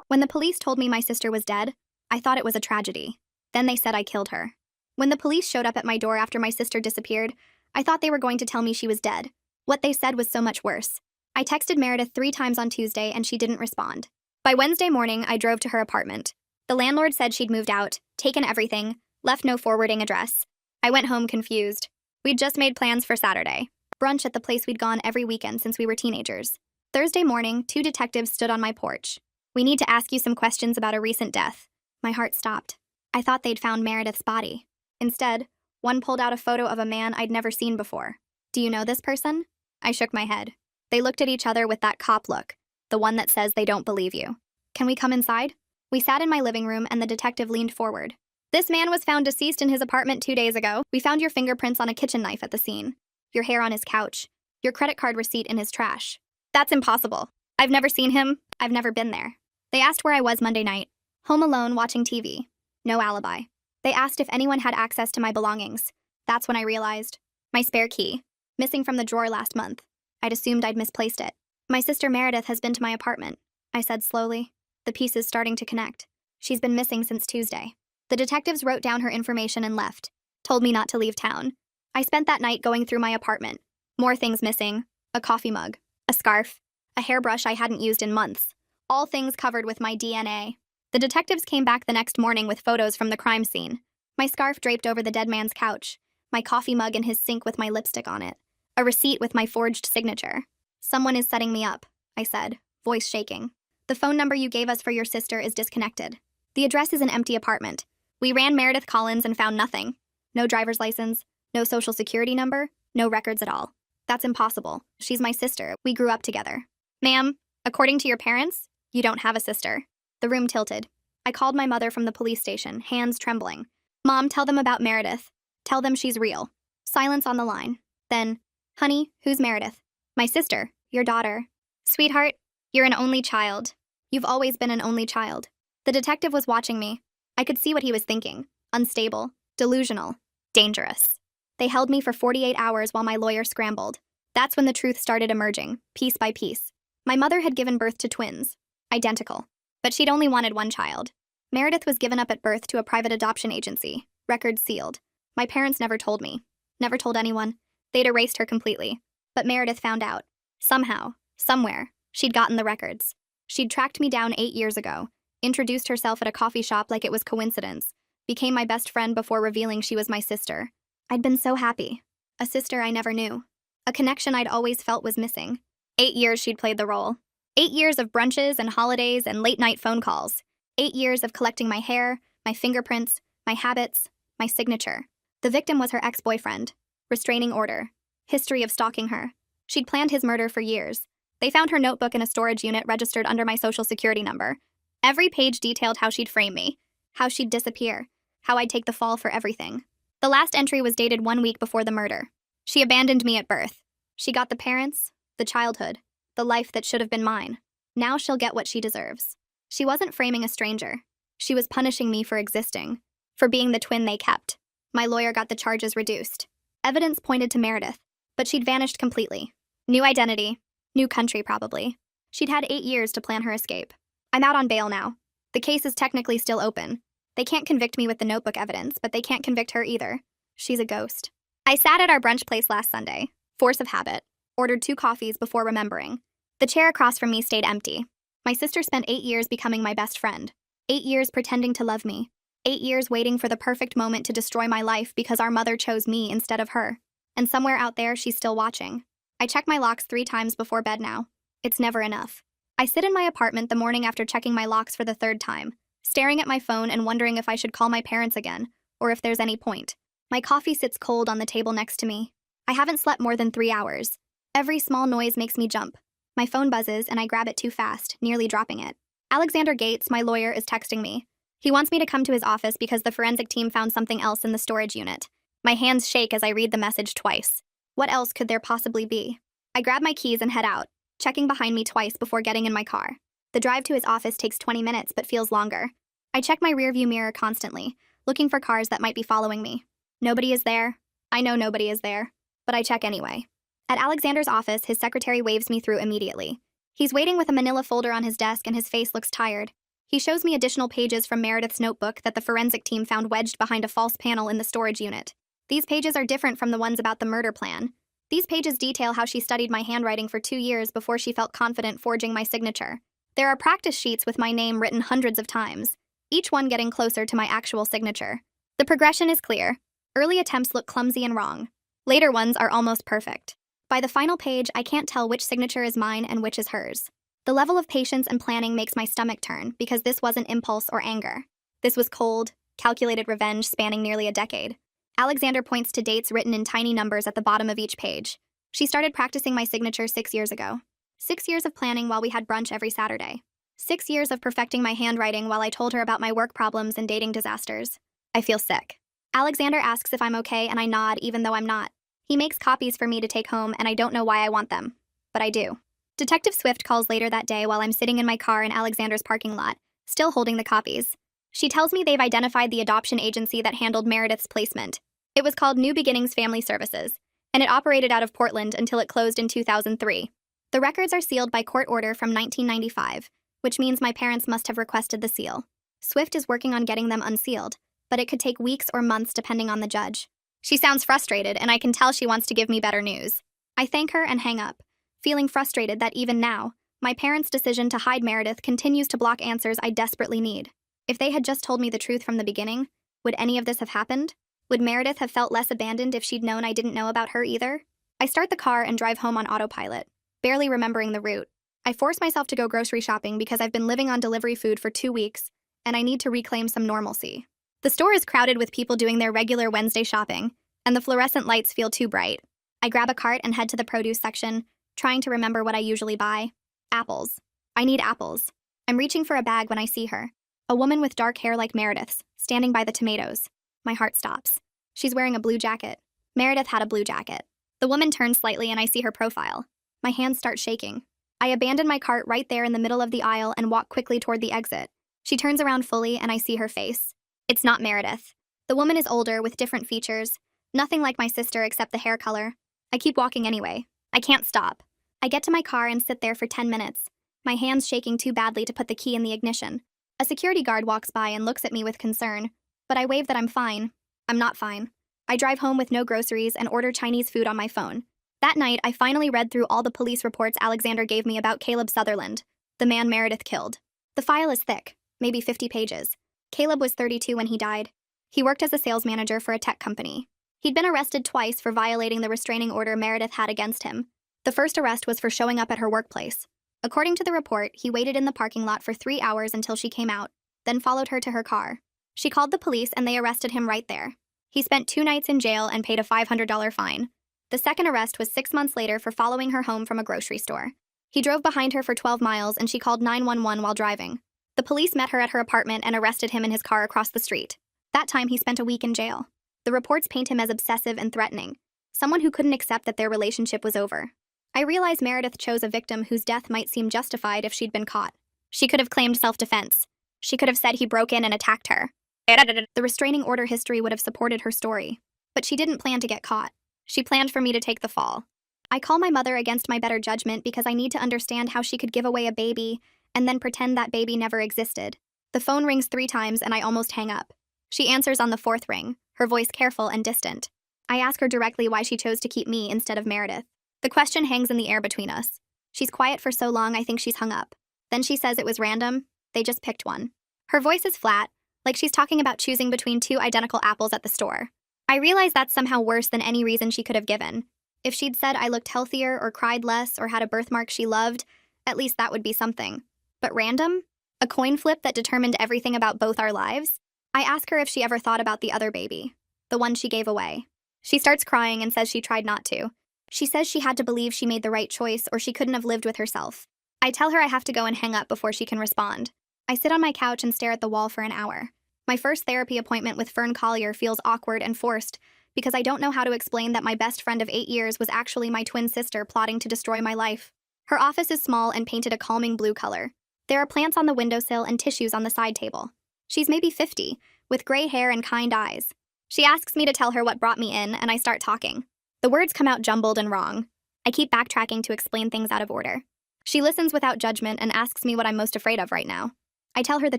When the police told me my sister was dead, I thought it was a tragedy. Then they said I killed her. When the police showed up at my door after my sister disappeared, I thought they were going to tell me she was dead. What they said was so much worse. I texted Meredith 3 times on Tuesday and she didn't respond. By Wednesday morning, I drove to her apartment. The landlord said she'd moved out, taken everything, left no forwarding address. I went home confused. We'd just made plans for Saturday. Brunch at the place we'd gone every weekend since we were teenagers. Thursday morning, 2 detectives stood on my porch. "We need to ask you some questions about a recent death." My heart stopped. I thought they'd found Meredith's body. Instead, one pulled out a photo of a man I'd never seen before. "Do you know this person?" I shook my head. They looked at each other with that cop look, the one that says they don't believe you. "Can we come inside?" We sat in my living room and the detective leaned forward. "This man was found deceased in his apartment 2 days ago. We found your fingerprints on a kitchen knife at the scene, your hair on his couch, your credit card receipt in his trash." "That's impossible. I've never seen him. I've never been there." They asked where I was Monday night. "Home alone watching TV. No alibi." They asked if anyone had access to my belongings. That's when I realized. My spare key, missing from the drawer last month. I'd assumed I'd misplaced it. "My sister Meredith has been to my apartment," I said slowly, the pieces starting to connect. "She's been missing since Tuesday." The detectives wrote down her information and left, told me not to leave town. I spent that night going through my apartment. More things missing: a coffee mug, a scarf, a hairbrush I hadn't used in months, all things covered with my DNA. The detectives came back the next morning with photos from the crime scene. My scarf draped over the dead man's couch, my coffee mug in his sink with my lipstick on it, a receipt with my forged signature. "Someone is setting me up," I said, voice shaking. "The phone number you gave us for your sister is disconnected. The address is an empty apartment. We ran Meredith Collins and found nothing. No driver's license, no social security number, no records at all. That's impossible. She's my sister. We grew up together." "Ma'am, according to your parents, you don't have a sister." The room tilted. I called my mother from the police station, hands trembling. "Mom, tell them about Meredith. Tell them she's real." Silence on the line. Then, "Honey, who's Meredith?" "My sister, your daughter." "Sweetheart, you're an only child. You've always been an only child." The detective was watching me. I could see what he was thinking. Unstable, delusional, dangerous. They held me for 48 hours while my lawyer scrambled. That's when the truth started emerging, piece by piece. My mother had given birth to twins, identical, but she'd only wanted one child. Meredith was given up at birth to a private adoption agency, records sealed. My parents never told me, never told anyone. They'd erased her completely. But Meredith found out. Somehow, somewhere, she'd gotten the records. She'd tracked me down 8 years ago, introduced herself at a coffee shop like it was coincidence, became my best friend before revealing she was my sister. I'd been so happy. A sister I never knew. A connection I'd always felt was missing. 8 years she'd played the role. 8 years of brunches and holidays and late-night phone calls. 8 years of collecting my hair, my fingerprints, my habits, my signature. The victim was her ex-boyfriend. Restraining order. History of stalking her. She'd planned his murder for years. They found her notebook in a storage unit registered under my social security number. Every page detailed how she'd frame me, how she'd disappear, how I'd take the fall for everything. The last entry was dated 1 week before the murder. She abandoned me at birth. She got the parents, the childhood, the life that should have been mine. Now she'll get what she deserves. She wasn't framing a stranger. She was punishing me for existing, for being the twin they kept. My lawyer got the charges reduced. Evidence pointed to Meredith, but she'd vanished completely. New identity, new country probably. She'd had 8 years to plan her escape. I'm out on bail now. The case is technically still open. They can't convict me with the notebook evidence, but they can't convict her either. She's a ghost. I sat at our brunch place last Sunday, force of habit, ordered 2 coffees before remembering. The chair across from me stayed empty. My sister spent 8 years becoming my best friend. 8 years pretending to love me. 8 years waiting for the perfect moment to destroy my life because our mother chose me instead of her. And somewhere out there, she's still watching. I check my locks 3 times before bed now. It's never enough. I sit in my apartment the morning after checking my locks for the 3rd time, staring at my phone and wondering if I should call my parents again, or if there's any point. My coffee sits cold on the table next to me. I haven't slept more than 3 hours. Every small noise makes me jump. My phone buzzes and I grab it too fast, nearly dropping it. Alexander Gates, my lawyer, is texting me. He wants me to come to his office because the forensic team found something else in the storage unit. My hands shake as I read the message twice. What else could there possibly be? I grab my keys and head out, checking behind me twice before getting in my car. The drive to his office takes 20 minutes but feels longer. I check my rearview mirror constantly, looking for cars that might be following me. Nobody is there. I know nobody is there, but I check anyway. At Alexander's office, his secretary waves me through immediately. He's waiting with a manila folder on his desk and his face looks tired. He shows me additional pages from Meredith's notebook that the forensic team found wedged behind a false panel in the storage unit. These pages are different from the ones about the murder plan. These pages detail how she studied my handwriting for 2 years before she felt confident forging my signature. There are practice sheets with my name written hundreds of times, each one getting closer to my actual signature. The progression is clear. Early attempts look clumsy and wrong. Later ones are almost perfect. By the final page, I can't tell which signature is mine and which is hers. The level of patience and planning makes my stomach turn because this wasn't impulse or anger. This was cold, calculated revenge spanning nearly a decade. Alexander points to dates written in tiny numbers at the bottom of each page. She started practicing my signature 6 years ago. 6 years of planning while we had brunch every Saturday. 6 years of perfecting my handwriting while I told her about my work problems and dating disasters. I feel sick. Alexander asks if I'm okay and I nod even though I'm not. He makes copies for me to take home and I don't know why I want them. But I do. Detective Swift calls later that day while I'm sitting in my car in Alexander's parking lot, still holding the copies. She tells me they've identified the adoption agency that handled Meredith's placement. It was called New Beginnings Family Services, and it operated out of Portland until it closed in 2003. The records are sealed by court order from 1995, which means my parents must have requested the seal. Swift is working on getting them unsealed, but it could take weeks or months depending on the judge. She sounds frustrated, and I can tell she wants to give me better news. I thank her and hang up, feeling frustrated that even now, my parents' decision to hide Meredith continues to block answers I desperately need. If they had just told me the truth from the beginning, would any of this have happened? Would Meredith have felt less abandoned if she'd known I didn't know about her either? I start the car and drive home on autopilot, barely remembering the route. I force myself to go grocery shopping because I've been living on delivery food for 2 weeks, and I need to reclaim some normalcy. The store is crowded with people doing their regular Wednesday shopping, and the fluorescent lights feel too bright. I grab a cart and head to the produce section, trying to remember what I usually buy. Apples. I need apples. I'm reaching for a bag when I see her. A woman with dark hair like Meredith's, standing by the tomatoes. My heart stops. She's wearing a blue jacket. Meredith had a blue jacket. The woman turns slightly and I see her profile. My hands start shaking. I abandon my cart right there in the middle of the aisle and walk quickly toward the exit. She turns around fully and I see her face. It's not Meredith. The woman is older with different features. Nothing like my sister except the hair color. I keep walking anyway. I can't stop. I get to my car and sit there for 10 minutes, my hands shaking too badly to put the key in the ignition. A security guard walks by and looks at me with concern, but I wave that I'm fine. I'm not fine. I drive home with no groceries and order Chinese food on my phone. That night, I finally read through all the police reports Alexander gave me about Caleb Sutherland, the man Meredith killed. The file is thick, maybe 50 pages. Caleb was 32 when he died. He worked as a sales manager for a tech company. He'd been arrested twice for violating the restraining order Meredith had against him. The first arrest was for showing up at her workplace. According to the report, he waited in the parking lot for 3 hours until she came out, then followed her to her car. She called the police and they arrested him right there. He spent 2 nights in jail and paid a $500 fine. The second arrest was 6 months later for following her home from a grocery store. He drove behind her for 12 miles and she called 911 while driving. The police met her at her apartment and arrested him in his car across the street. That time he spent a week in jail. The reports paint him as obsessive and threatening, someone who couldn't accept that their relationship was over. I realize Meredith chose a victim whose death might seem justified if she'd been caught. She could have claimed self-defense. She could have said he broke in and attacked her. The restraining order history would have supported her story. But she didn't plan to get caught. She planned for me to take the fall. I call my mother against my better judgment because I need to understand how she could give away a baby and then pretend that baby never existed. The phone rings 3 times and I almost hang up. She answers on the 4th ring, her voice careful and distant. I ask her directly why she chose to keep me instead of Meredith. The question hangs in the air between us. She's quiet for so long I think she's hung up. Then she says it was random. They just picked one. Her voice is flat, like she's talking about choosing between 2 identical apples at the store. I realize that's somehow worse than any reason she could have given. If she'd said I looked healthier or cried less or had a birthmark she loved, at least that would be something. But random? A coin flip that determined everything about both our lives? I ask her if she ever thought about the other baby, the one she gave away. She starts crying and says she tried not to. She says she had to believe she made the right choice or she couldn't have lived with herself. I tell her I have to go and hang up before she can respond. I sit on my couch and stare at the wall for an hour. My first therapy appointment with Fern Collier feels awkward and forced because I don't know how to explain that my best friend of 8 years was actually my twin sister plotting to destroy my life. Her office is small and painted a calming blue color. There are plants on the windowsill and tissues on the side table. She's maybe 50, with gray hair and kind eyes. She asks me to tell her what brought me in, and I start talking. The words come out jumbled and wrong. I keep backtracking to explain things out of order. She listens without judgment and asks me what I'm most afraid of right now. I tell her the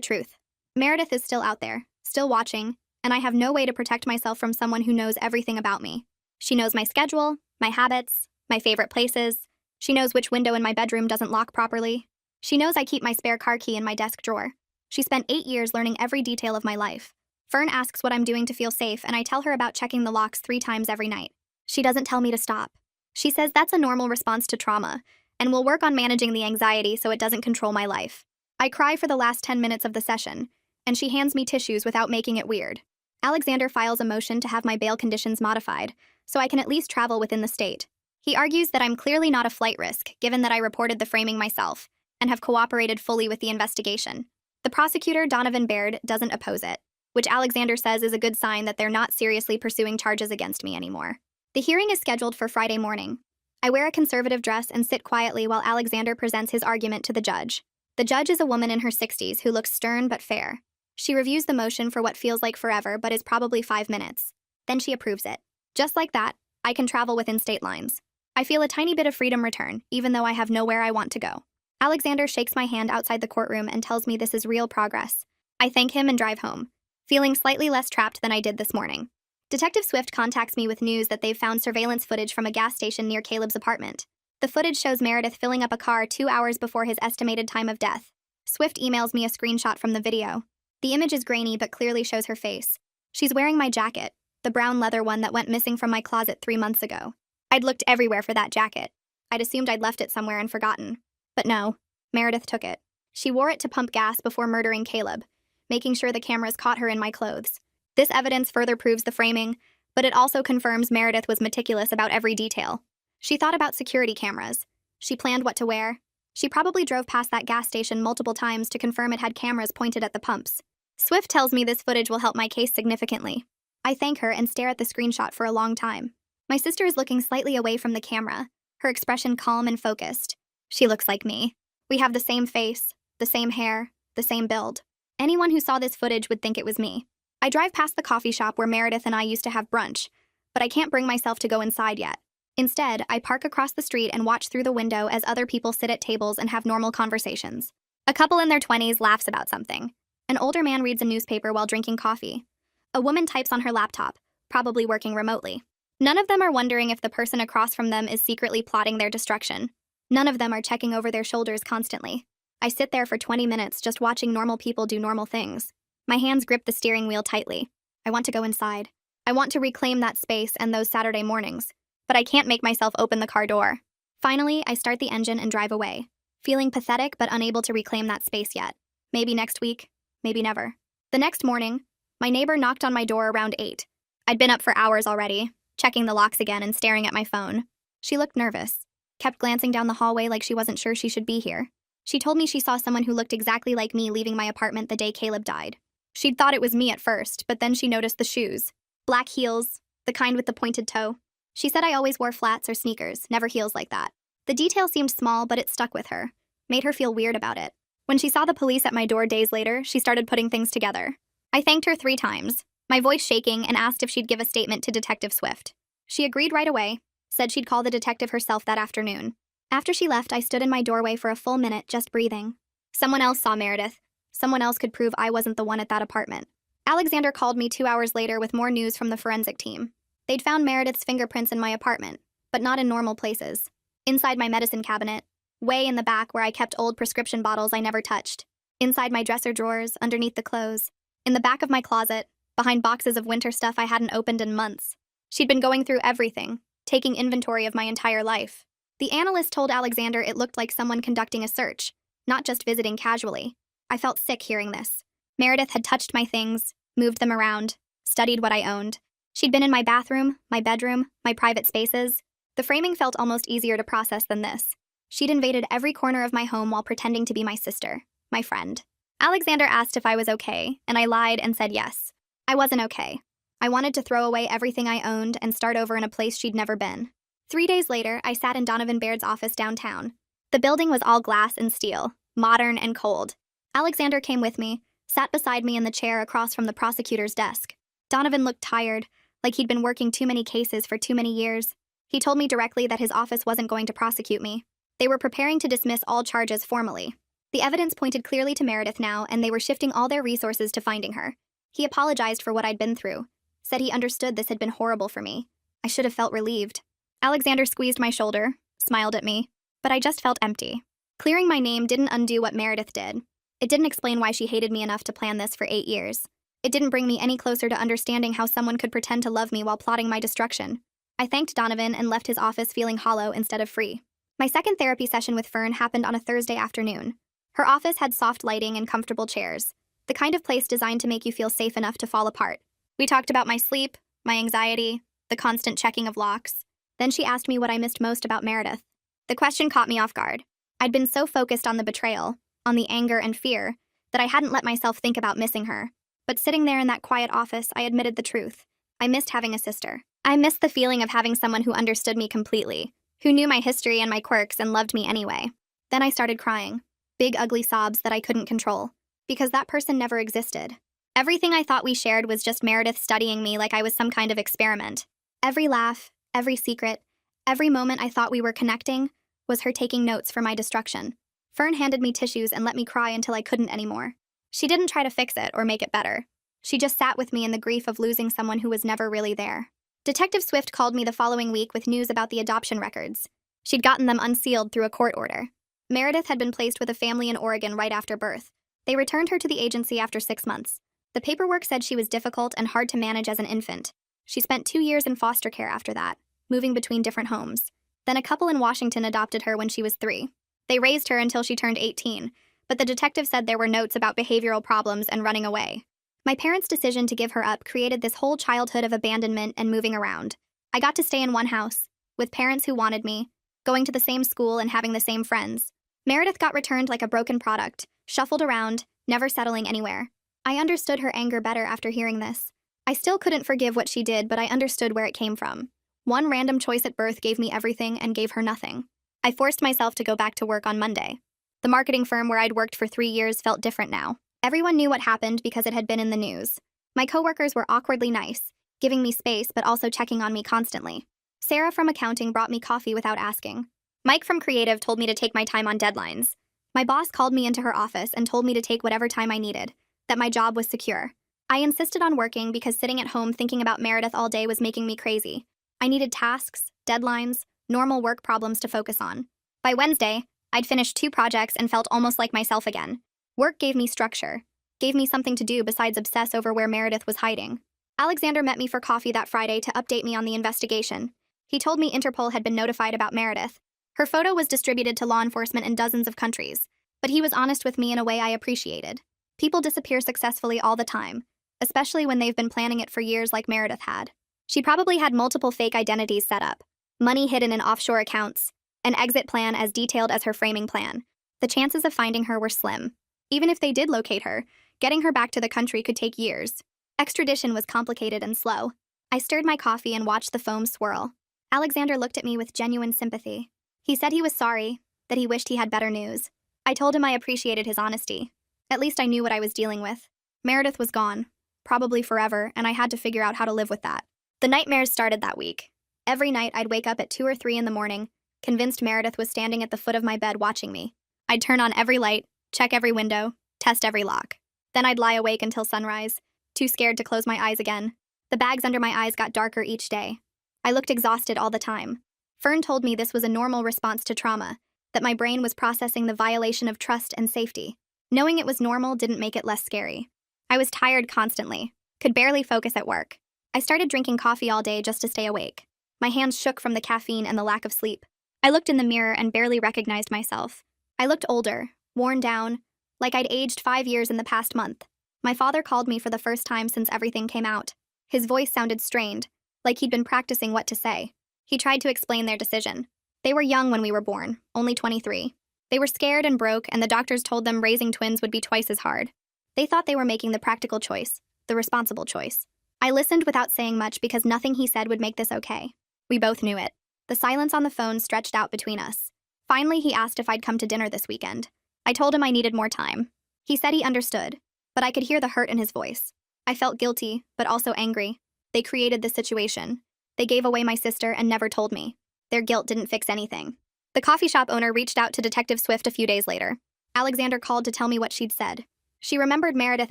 truth. Meredith is still out there, still watching, and I have no way to protect myself from someone who knows everything about me. She knows my schedule, my habits, my favorite places. She knows which window in my bedroom doesn't lock properly. She knows I keep my spare car key in my desk drawer. She spent 8 years learning every detail of my life. Fern asks what I'm doing to feel safe, and I tell her about checking the locks 3 times every night. She doesn't tell me to stop. She says that's a normal response to trauma, and will work on managing the anxiety so it doesn't control my life. I cry for the last 10 minutes of the session, and she hands me tissues without making it weird. Alexander files a motion to have my bail conditions modified, so I can at least travel within the state. He argues that I'm clearly not a flight risk, given that I reported the framing myself, and have cooperated fully with the investigation. The prosecutor, Donovan Baird, doesn't oppose it, which Alexander says is a good sign that they're not seriously pursuing charges against me anymore. The hearing is scheduled for Friday morning. I wear a conservative dress and sit quietly while Alexander presents his argument to the judge. The judge is a woman in her 60s who looks stern but fair. She reviews the motion for what feels like forever but is probably 5 minutes. Then she approves it. Just like that, I can travel within state lines. I feel a tiny bit of freedom return, even though I have nowhere I want to go. Alexander shakes my hand outside the courtroom and tells me this is real progress. I thank him and drive home, feeling slightly less trapped than I did this morning. Detective Swift contacts me with news that they've found surveillance footage from a gas station near Caleb's apartment. The footage shows Meredith filling up a car 2 hours before his estimated time of death. Swift emails me a screenshot from the video. The image is grainy but clearly shows her face. She's wearing my jacket, the brown leather one that went missing from my closet 3 months ago. I'd looked everywhere for that jacket. I'd assumed I'd left it somewhere and forgotten. But no, Meredith took it. She wore it to pump gas before murdering Caleb, making sure the cameras caught her in my clothes. This evidence further proves the framing, but it also confirms Meredith was meticulous about every detail. She thought about security cameras. She planned what to wear. She probably drove past that gas station multiple times to confirm it had cameras pointed at the pumps. Swift tells me this footage will help my case significantly. I thank her and stare at the screenshot for a long time. My sister is looking slightly away from the camera, her expression calm and focused. She looks like me. We have the same face, the same hair, the same build. Anyone who saw this footage would think it was me. I drive past the coffee shop where Meredith and I used to have brunch, but I can't bring myself to go inside yet. Instead, I park across the street and watch through the window as other people sit at tables and have normal conversations. A couple in their 20s laughs about something. An older man reads a newspaper while drinking coffee. A woman types on her laptop, probably working remotely. None of them are wondering if the person across from them is secretly plotting their destruction. None of them are checking over their shoulders constantly. I sit there for 20 minutes just watching normal people do normal things. My hands grip the steering wheel tightly. I want to go inside. I want to reclaim that space and those Saturday mornings, but I can't make myself open the car door. Finally, I start the engine and drive away, feeling pathetic but unable to reclaim that space yet. Maybe next week, maybe never. The next morning, my neighbor knocked on my door around 8. I'd been up for hours already, checking the locks again and staring at my phone. She looked nervous, kept glancing down the hallway like she wasn't sure she should be here. She told me she saw someone who looked exactly like me leaving my apartment the day Caleb died. She'd thought it was me at first, but then she noticed the shoes. Black heels, the kind with the pointed toe. She said I always wore flats or sneakers, never heels like that. The detail seemed small, but it stuck with her, made her feel weird about it. When she saw the police at my door days later, she started putting things together. I thanked her 3 times, my voice shaking, and asked if she'd give a statement to Detective Swift. She agreed right away, said she'd call the detective herself that afternoon. After she left, I stood in my doorway for a full minute, just breathing. Someone else saw Meredith. Someone else could prove I wasn't the one at that apartment. Alexander called me 2 hours later with more news from the forensic team. They'd found Meredith's fingerprints in my apartment, but not in normal places. Inside my medicine cabinet, way in the back where I kept old prescription bottles I never touched. Inside my dresser drawers, underneath the clothes. In the back of my closet, behind boxes of winter stuff I hadn't opened in months. She'd been going through everything, taking inventory of my entire life. The analyst told Alexander it looked like someone conducting a search, not just visiting casually. I felt sick hearing this. Meredith had touched my things, moved them around, studied what I owned. She'd been in my bathroom, my bedroom, my private spaces. The framing felt almost easier to process than this. She'd invaded every corner of my home while pretending to be my sister, my friend. Alexander asked if I was okay, and I lied and said yes. I wasn't okay. I wanted to throw away everything I owned and start over in a place she'd never been. 3 days later, I sat in Donovan Baird's office downtown. The building was all glass and steel, modern and cold. Alexander came with me, sat beside me in the chair across from the prosecutor's desk. Donovan looked tired, like he'd been working too many cases for too many years. He told me directly that his office wasn't going to prosecute me. They were preparing to dismiss all charges formally. The evidence pointed clearly to Meredith now, and they were shifting all their resources to finding her. He apologized for what I'd been through, said he understood this had been horrible for me. I should have felt relieved. Alexander squeezed my shoulder, smiled at me, but I just felt empty. Clearing my name didn't undo what Meredith did. It didn't explain why she hated me enough to plan this for 8 years. It didn't bring me any closer to understanding how someone could pretend to love me while plotting my destruction. I thanked Donovan and left his office feeling hollow instead of free. My second therapy session with Fern happened on a Thursday afternoon. Her office had soft lighting and comfortable chairs, the kind of place designed to make you feel safe enough to fall apart. We talked about my sleep, my anxiety, the constant checking of locks. Then she asked me what I missed most about Meredith. The question caught me off guard. I'd been so focused on the betrayal, on the anger and fear, that I hadn't let myself think about missing her. But sitting there in that quiet office, I admitted the truth. I missed having a sister. I missed the feeling of having someone who understood me completely, who knew my history and my quirks and loved me anyway. Then I started crying. Big, ugly sobs that I couldn't control, because that person never existed. Everything I thought we shared was just Meredith studying me like I was some kind of experiment. Every laugh, every secret, every moment I thought we were connecting was her taking notes for my destruction. Fern handed me tissues and let me cry until I couldn't anymore. She didn't try to fix it or make it better. She just sat with me in the grief of losing someone who was never really there. Detective Swift called me the following week with news about the adoption records. She'd gotten them unsealed through a court order. Meredith had been placed with a family in Oregon right after birth. They returned her to the agency after 6 months. The paperwork said she was difficult and hard to manage as an infant. She spent 2 years in foster care after that, moving between different homes. Then a couple in Washington adopted her when she was 3. They raised her until she turned 18, but the detective said there were notes about behavioral problems and running away. My parents' decision to give her up created this whole childhood of abandonment and moving around. I got to stay in one house, with parents who wanted me, going to the same school and having the same friends. Meredith got returned like a broken product, shuffled around, never settling anywhere. I understood her anger better after hearing this. I still couldn't forgive what she did, but I understood where it came from. One random choice at birth gave me everything and gave her nothing. I forced myself to go back to work on Monday. The marketing firm where I'd worked for 3 years felt different now. Everyone knew what happened because it had been in the news. My coworkers were awkwardly nice, giving me space but also checking on me constantly. Sarah from accounting brought me coffee without asking. Mike from creative told me to take my time on deadlines. My boss called me into her office and told me to take whatever time I needed, that my job was secure. I insisted on working because sitting at home thinking about Meredith all day was making me crazy. I needed tasks, deadlines, normal work problems to focus on. By Wednesday, I'd finished 2 projects and felt almost like myself again. Work gave me structure, gave me something to do besides obsess over where Meredith was hiding. Alexander met me for coffee that Friday to update me on the investigation. He told me Interpol had been notified about Meredith. Her photo was distributed to law enforcement in dozens of countries, but he was honest with me in a way I appreciated. People disappear successfully all the time, especially when they've been planning it for years like Meredith had. She probably had multiple fake identities set up, money hidden in offshore accounts, an exit plan as detailed as her framing plan. The chances of finding her were slim. Even if they did locate her, getting her back to the country could take years. Extradition was complicated and slow. I stirred my coffee and watched the foam swirl. Alexander looked at me with genuine sympathy. He said he was sorry, that he wished he had better news. I told him I appreciated his honesty. At least I knew what I was dealing with. Meredith was gone, probably forever, and I had to figure out how to live with that. The nightmares started that week. Every night I'd wake up at 2 or 3 in the morning, convinced Meredith was standing at the foot of my bed watching me. I'd turn on every light, check every window, test every lock. Then I'd lie awake until sunrise, too scared to close my eyes again. The bags under my eyes got darker each day. I looked exhausted all the time. Fern told me this was a normal response to trauma, that my brain was processing the violation of trust and safety. Knowing it was normal didn't make it less scary. I was tired constantly, could barely focus at work. I started drinking coffee all day just to stay awake. My hands shook from the caffeine and the lack of sleep. I looked in the mirror and barely recognized myself. I looked older, worn down, like I'd aged 5 years in the past month. My father called me for the first time since everything came out. His voice sounded strained, like he'd been practicing what to say. He tried to explain their decision. They were young when we were born, only 23. They were scared and broke, and the doctors told them raising twins would be twice as hard. They thought they were making the practical choice, the responsible choice. I listened without saying much because nothing he said would make this okay. We both knew it. The silence on the phone stretched out between us. Finally, he asked if I'd come to dinner this weekend. I told him I needed more time. He said he understood, but I could hear the hurt in his voice. I felt guilty, but also angry. They created this situation. They gave away my sister and never told me. Their guilt didn't fix anything. The coffee shop owner reached out to Detective Swift a few days later. Alexander called to tell me what she'd said. She remembered Meredith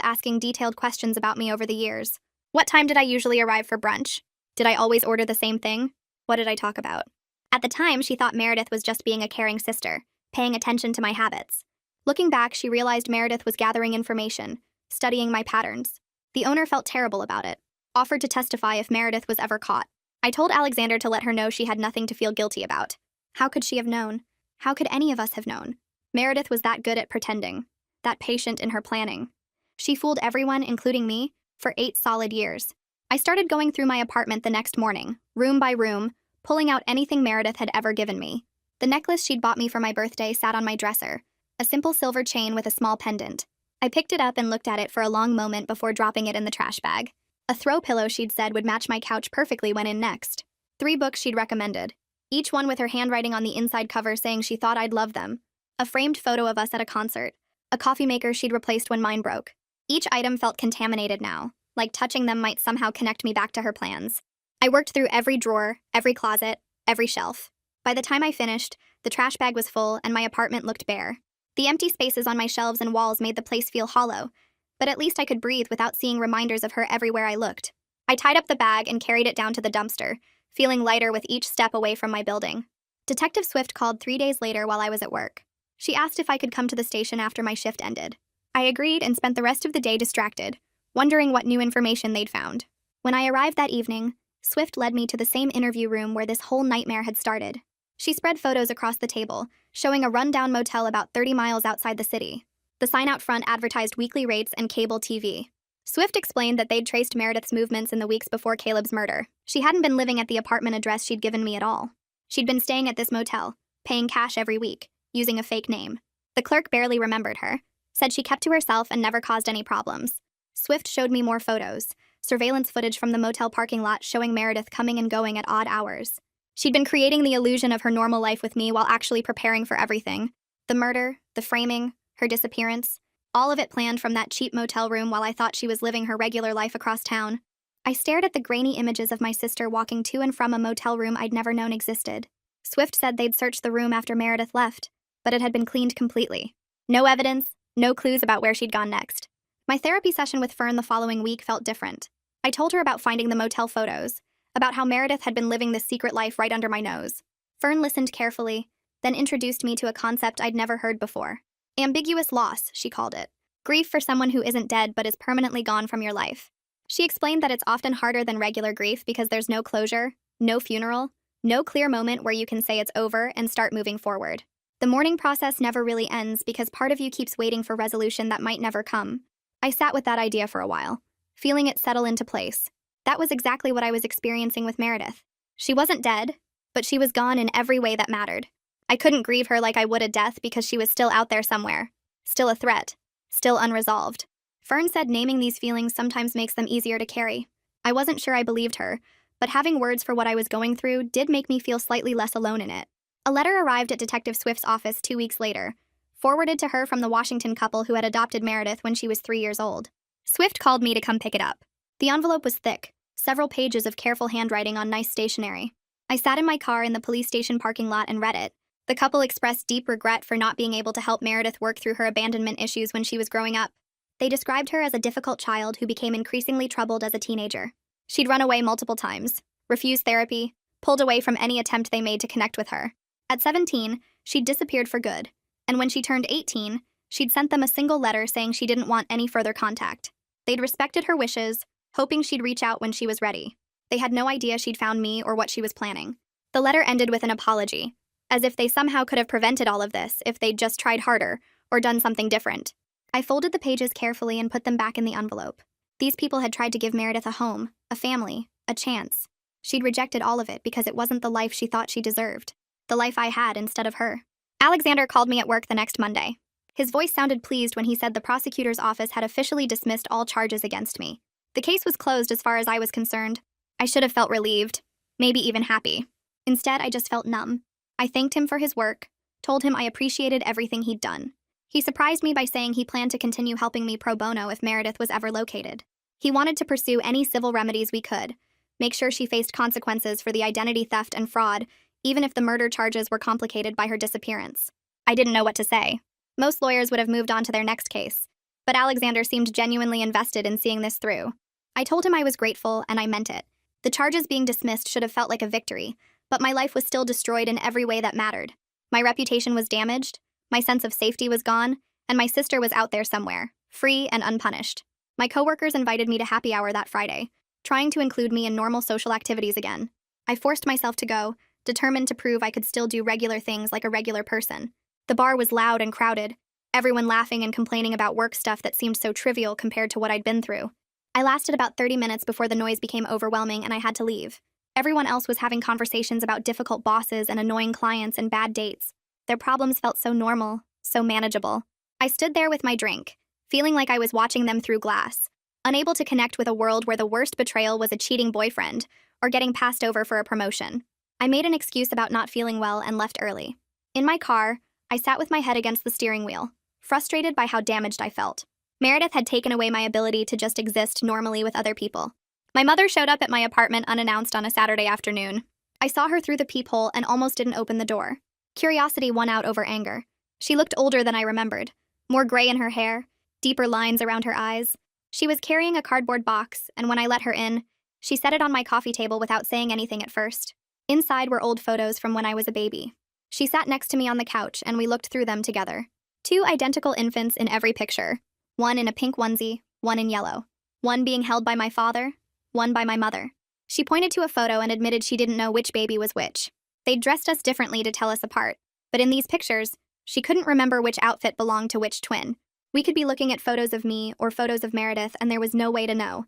asking detailed questions about me over the years. What time did I usually arrive for brunch? Did I always order the same thing? What did I talk about? At the time, she thought Meredith was just being a caring sister, paying attention to my habits. Looking back, she realized Meredith was gathering information, studying my patterns. The owner felt terrible about it, offered to testify if Meredith was ever caught. I told Alexander to let her know she had nothing to feel guilty about. How could she have known? How could any of us have known? Meredith was that good at pretending, that patient in her planning. She fooled everyone, including me, for 8 solid years. I started going through my apartment the next morning, room by room, pulling out anything Meredith had ever given me. The necklace she'd bought me for my birthday sat on my dresser, a simple silver chain with a small pendant. I picked it up and looked at it for a long moment before dropping it in the trash bag. A throw pillow she'd said would match my couch perfectly went in next. 3 books she'd recommended, each one with her handwriting on the inside cover saying she thought I'd love them. A framed photo of us at a concert. A coffee maker she'd replaced when mine broke. Each item felt contaminated now, like touching them might somehow connect me back to her plans. I worked through every drawer, every closet, every shelf. By the time I finished, the trash bag was full and my apartment looked bare. The empty spaces on my shelves and walls made the place feel hollow, but at least I could breathe without seeing reminders of her everywhere I looked. I tied up the bag and carried it down to the dumpster, feeling lighter with each step away from my building. Detective Swift called 3 days later while I was at work. She asked if I could come to the station after my shift ended. I agreed and spent the rest of the day distracted, wondering what new information they'd found. When I arrived that evening, Swift led me to the same interview room where this whole nightmare had started. She spread photos across the table, showing a rundown motel about 30 miles outside the city. The sign out front advertised weekly rates and cable TV. Swift explained that they'd traced Meredith's movements in the weeks before Caleb's murder. She hadn't been living at the apartment address she'd given me at all. She'd been staying at this motel, paying cash every week, using a fake name. The clerk barely remembered her, said she kept to herself and never caused any problems. Swift showed me more photos, surveillance footage from the motel parking lot showing Meredith coming and going at odd hours. She'd been creating the illusion of her normal life with me while actually preparing for everything. The murder, the framing, her disappearance, all of it planned from that cheap motel room while I thought she was living her regular life across town. I stared at the grainy images of my sister walking to and from a motel room I'd never known existed. Swift said they'd searched the room after Meredith left, but it had been cleaned completely. No evidence, no clues about where she'd gone next. My therapy session with Fern the following week felt different. I told her about finding the motel photos, about how Meredith had been living this secret life right under my nose. Fern listened carefully, then introduced me to a concept I'd never heard before. Ambiguous loss, she called it. Grief for someone who isn't dead but is permanently gone from your life. She explained that it's often harder than regular grief because there's no closure, no funeral, no clear moment where you can say it's over and start moving forward. The mourning process never really ends because part of you keeps waiting for resolution that might never come. I sat with that idea for a while, feeling it settle into place. That was exactly what I was experiencing with Meredith. She wasn't dead, but she was gone in every way that mattered. I couldn't grieve her like I would a death because she was still out there somewhere, still a threat, still unresolved. Fern said naming these feelings sometimes makes them easier to carry. I wasn't sure I believed her, but having words for what I was going through did make me feel slightly less alone in it. A letter arrived at Detective Swift's office 2 weeks later, forwarded to her from the Washington couple who had adopted Meredith when she was 3 years old. Swift called me to come pick it up. The envelope was thick, several pages of careful handwriting on nice stationery. I sat in my car in the police station parking lot and read it. The couple expressed deep regret for not being able to help Meredith work through her abandonment issues when she was growing up. They described her as a difficult child who became increasingly troubled as a teenager. She'd run away multiple times, refused therapy, pulled away from any attempt they made to connect with her. At 17, she'd disappeared for good, and when she turned 18, she'd sent them a single letter saying she didn't want any further contact. They'd respected her wishes, hoping she'd reach out when she was ready. They had no idea she'd found me or what she was planning. The letter ended with an apology, as if they somehow could have prevented all of this if they'd just tried harder or done something different. I folded the pages carefully and put them back in the envelope. These people had tried to give Meredith a home, a family, a chance. She'd rejected all of it because it wasn't the life she thought she deserved. The life I had instead of her. Alexander called me at work the next Monday. His voice sounded pleased when he said the prosecutor's office had officially dismissed all charges against me. The case was closed as far as I was concerned. I should have felt relieved, maybe even happy. Instead, I just felt numb. I thanked him for his work, told him I appreciated everything he'd done. He surprised me by saying he planned to continue helping me pro bono if Meredith was ever located. He wanted to pursue any civil remedies we could, make sure she faced consequences for the identity theft and fraud, even if the murder charges were complicated by her disappearance. I didn't know what to say. Most lawyers would have moved on to their next case, but Alexander seemed genuinely invested in seeing this through. I told him I was grateful, and I meant it. The charges being dismissed should have felt like a victory, but my life was still destroyed in every way that mattered. My reputation was damaged, my sense of safety was gone, and my sister was out there somewhere, free and unpunished. My coworkers invited me to happy hour that Friday, trying to include me in normal social activities again. I forced myself to go, determined to prove I could still do regular things like a regular person. The bar was loud and crowded, everyone laughing and complaining about work stuff that seemed so trivial compared to what I'd been through. I lasted about 30 minutes before the noise became overwhelming and I had to leave. Everyone else was having conversations about difficult bosses and annoying clients and bad dates. Their problems felt so normal, so manageable. I stood there with my drink, feeling like I was watching them through glass, unable to connect with a world where the worst betrayal was a cheating boyfriend or getting passed over for a promotion. I made an excuse about not feeling well and left early. In my car, I sat with my head against the steering wheel, frustrated by how damaged I felt. Meredith had taken away my ability to just exist normally with other people. My mother showed up at my apartment unannounced on a Saturday afternoon. I saw her through the peephole and almost didn't open the door. Curiosity won out over anger. She looked older than I remembered, more gray in her hair, deeper lines around her eyes. She was carrying a cardboard box, and when I let her in, she set it on my coffee table without saying anything at first. Inside were old photos from when I was a baby. She sat next to me on the couch, and we looked through them together. 2 identical infants in every picture. One in a pink onesie, one in yellow. One being held by my father, one by my mother. She pointed to a photo and admitted she didn't know which baby was which. They'd dressed us differently to tell us apart, but in these pictures, she couldn't remember which outfit belonged to which twin. We could be looking at photos of me or photos of Meredith, and there was no way to know.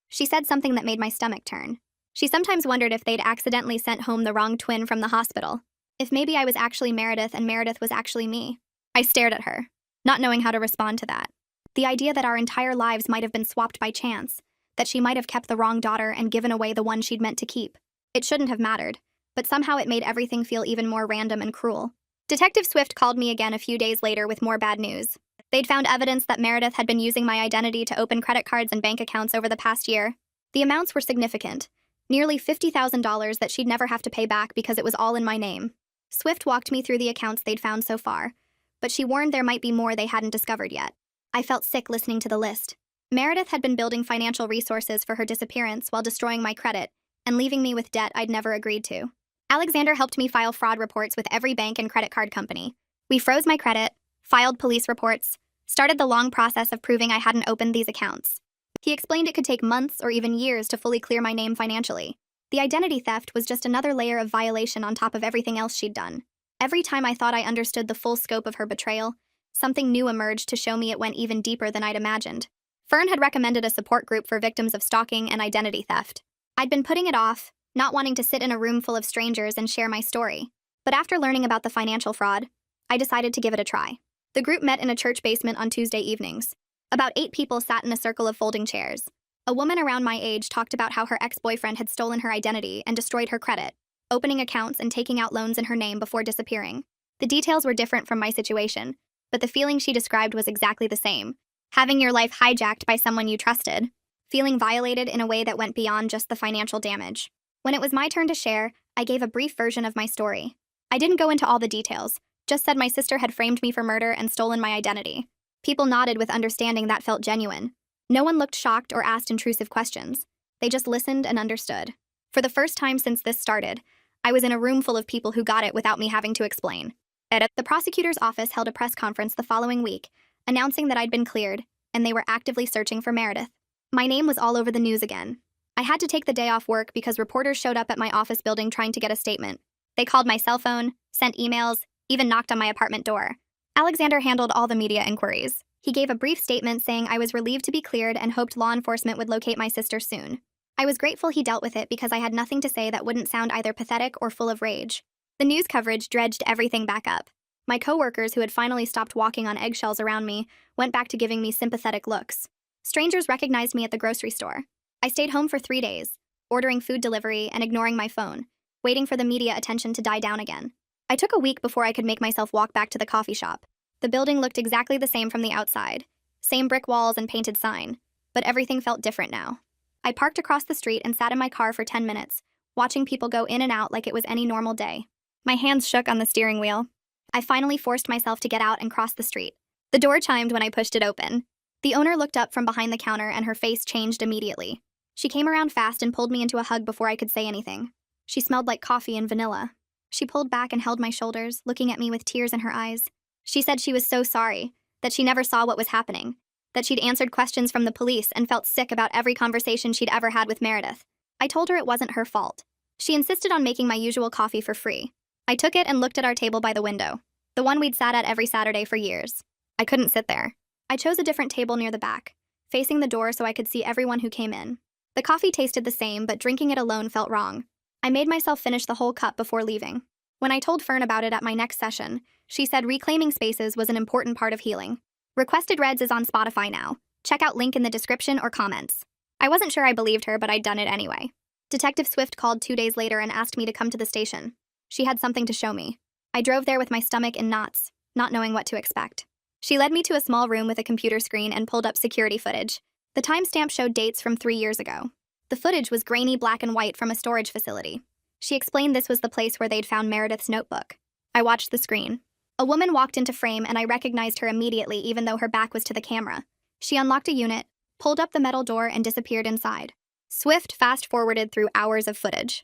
She said something that made my stomach turn. She sometimes wondered if they'd accidentally sent home the wrong twin from the hospital. If maybe I was actually Meredith and Meredith was actually me. I stared at her, not knowing how to respond to that. The idea that our entire lives might have been swapped by chance, that she might have kept the wrong daughter and given away the one she'd meant to keep. It shouldn't have mattered, but somehow it made everything feel even more random and cruel. Detective Swift called me again a few days later with more bad news. They'd found evidence that Meredith had been using my identity to open credit cards and bank accounts over the past year. The amounts were significant, nearly $50,000 that she'd never have to pay back because it was all in my name. Swift walked me through the accounts they'd found so far, but she warned there might be more they hadn't discovered yet. I felt sick listening to the list. Meredith had been building financial resources for her disappearance while destroying my credit and leaving me with debt I'd never agreed to. Alexander helped me file fraud reports with every bank and credit card company. We froze my credit, filed police reports, started the long process of proving I hadn't opened these accounts. He explained it could take months or even years to fully clear my name financially. The identity theft was just another layer of violation on top of everything else she'd done. Every time I thought I understood the full scope of her betrayal, something new emerged to show me it went even deeper than I'd imagined. Fern had recommended a support group for victims of stalking and identity theft. I'd been putting it off, not wanting to sit in a room full of strangers and share my story. But after learning about the financial fraud, I decided to give it a try. The group met in a church basement on Tuesday evenings. About 8 people sat in a circle of folding chairs. A woman around my age talked about how her ex-boyfriend had stolen her identity and destroyed her credit, opening accounts and taking out loans in her name before disappearing. The details were different from my situation, but the feeling she described was exactly the same. Having your life hijacked by someone you trusted, feeling violated in a way that went beyond just the financial damage. When it was my turn to share, I gave a brief version of my story. I didn't go into all the details, just said my sister had framed me for murder and stolen my identity. People nodded with understanding that felt genuine. No one looked shocked or asked intrusive questions. They just listened and understood. For the first time since this started, I was in a room full of people who got it without me having to explain. The prosecutor's office held a press conference the following week, announcing that I'd been cleared, and they were actively searching for Meredith. My name was all over the news again. I had to take the day off work because reporters showed up at my office building trying to get a statement. They called my cell phone, sent emails, even knocked on my apartment door. Alexander handled all the media inquiries. He gave a brief statement saying I was relieved to be cleared and hoped law enforcement would locate my sister soon. I was grateful he dealt with it because I had nothing to say that wouldn't sound either pathetic or full of rage. The news coverage dredged everything back up. My coworkers, who had finally stopped walking on eggshells around me, went back to giving me sympathetic looks. Strangers recognized me at the grocery store. I stayed home for 3 days, ordering food delivery and ignoring my phone, waiting for the media attention to die down again. I took a week before I could make myself walk back to the coffee shop. The building looked exactly the same from the outside. Same brick walls and painted sign, but everything felt different now. I parked across the street and sat in my car for 10 minutes, watching people go in and out like it was any normal day. My hands shook on the steering wheel. I finally forced myself to get out and cross the street. The door chimed when I pushed it open. The owner looked up from behind the counter and her face changed immediately. She came around fast and pulled me into a hug before I could say anything. She smelled like coffee and vanilla. She pulled back and held my shoulders, looking at me with tears in her eyes. She said she was so sorry, that she never saw what was happening, that she'd answered questions from the police and felt sick about every conversation she'd ever had with Meredith. I told her it wasn't her fault. She insisted on making my usual coffee for free. I took it and looked at our table by the window, the one we'd sat at every Saturday for years. I couldn't sit there. I chose a different table near the back, facing the door so I could see everyone who came in. The coffee tasted the same, but drinking it alone felt wrong. I made myself finish the whole cup before leaving. When I told Fern about it at my next session, she said reclaiming spaces was an important part of healing. Requested Reds is on Spotify now. Check out link in the description or comments. I wasn't sure I believed her, but I'd done it anyway. Detective Swift called 2 days later and asked me to come to the station. She had something to show me. I drove there with my stomach in knots, not knowing what to expect. She led me to a small room with a computer screen and pulled up security footage. The timestamp showed dates from 3 years ago. The footage was grainy black and white from a storage facility. She explained this was the place where they'd found Meredith's notebook. I watched the screen. A woman walked into frame and I recognized her immediately even though her back was to the camera. She unlocked a unit, pulled up the metal door and disappeared inside. Swift fast-forwarded through hours of footage.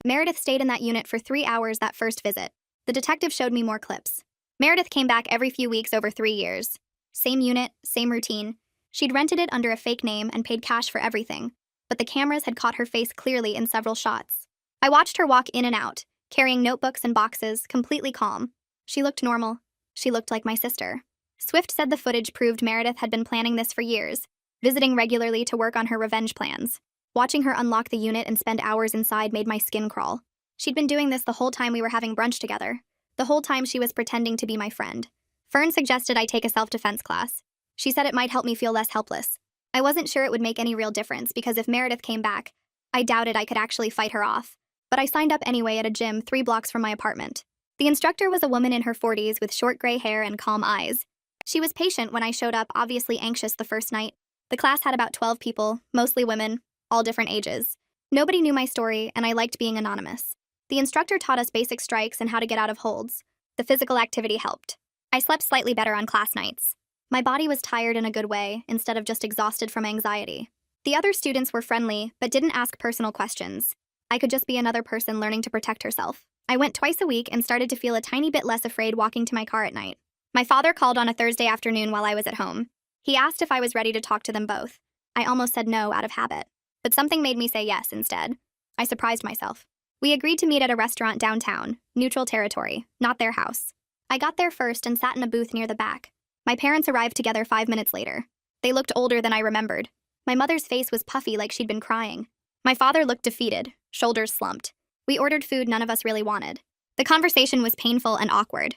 Meredith stayed in that unit for 3 hours that first visit. The detective showed me more clips. Meredith came back every few weeks over 3 years. Same unit, same routine. She'd rented it under a fake name and paid cash for everything, but the cameras had caught her face clearly in several shots. I watched her walk in and out, carrying notebooks and boxes, completely calm. She looked normal. She looked like my sister. Swift said the footage proved Meredith had been planning this for years, visiting regularly to work on her revenge plans. Watching her unlock the unit and spend hours inside made my skin crawl. She'd been doing this the whole time we were having brunch together, the whole time she was pretending to be my friend. Fern suggested I take a self-defense class. She said it might help me feel less helpless. I wasn't sure it would make any real difference because if Meredith came back, I doubted I could actually fight her off. But I signed up anyway at a gym 3 blocks from my apartment. The instructor was a woman in her 40s with short gray hair and calm eyes. She was patient when I showed up, obviously anxious the first night. The class had about 12 people, mostly women, all different ages. Nobody knew my story, and I liked being anonymous. The instructor taught us basic strikes and how to get out of holds. The physical activity helped. I slept slightly better on class nights. My body was tired in a good way, instead of just exhausted from anxiety. The other students were friendly, but didn't ask personal questions. I could just be another person learning to protect herself. I went twice a week and started to feel a tiny bit less afraid walking to my car at night. My father called on a Thursday afternoon while I was at home. He asked if I was ready to talk to them both. I almost said no out of habit, but something made me say yes instead. I surprised myself. We agreed to meet at a restaurant downtown, neutral territory, not their house. I got there first and sat in a booth near the back. My parents arrived together 5 minutes later. They looked older than I remembered. My mother's face was puffy like she'd been crying. My father looked defeated, shoulders slumped. We ordered food none of us really wanted. The conversation was painful and awkward.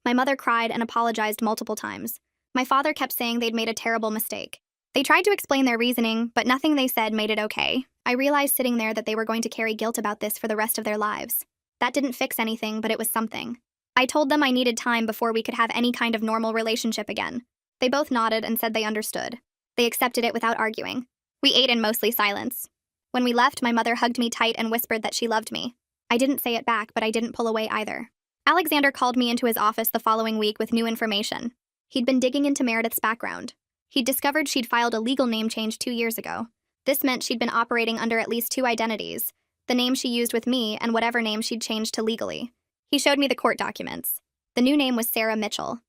My mother cried and apologized multiple times. My father kept saying they'd made a terrible mistake. They tried to explain their reasoning, but nothing they said made it okay. I realized sitting there that they were going to carry guilt about this for the rest of their lives. That didn't fix anything, but it was something. I told them I needed time before we could have any kind of normal relationship again. They both nodded and said they understood. They accepted it without arguing. We ate in mostly silence. When we left, my mother hugged me tight and whispered that she loved me. I didn't say it back, but I didn't pull away either. Alexander called me into his office the following week with new information. He'd been digging into Meredith's background. He'd discovered she'd filed a legal name change 2 years ago. This meant she'd been operating under at least 2 identities, the name she used with me and whatever name she'd changed to legally. He showed me the court documents. The new name was Sarah Mitchell.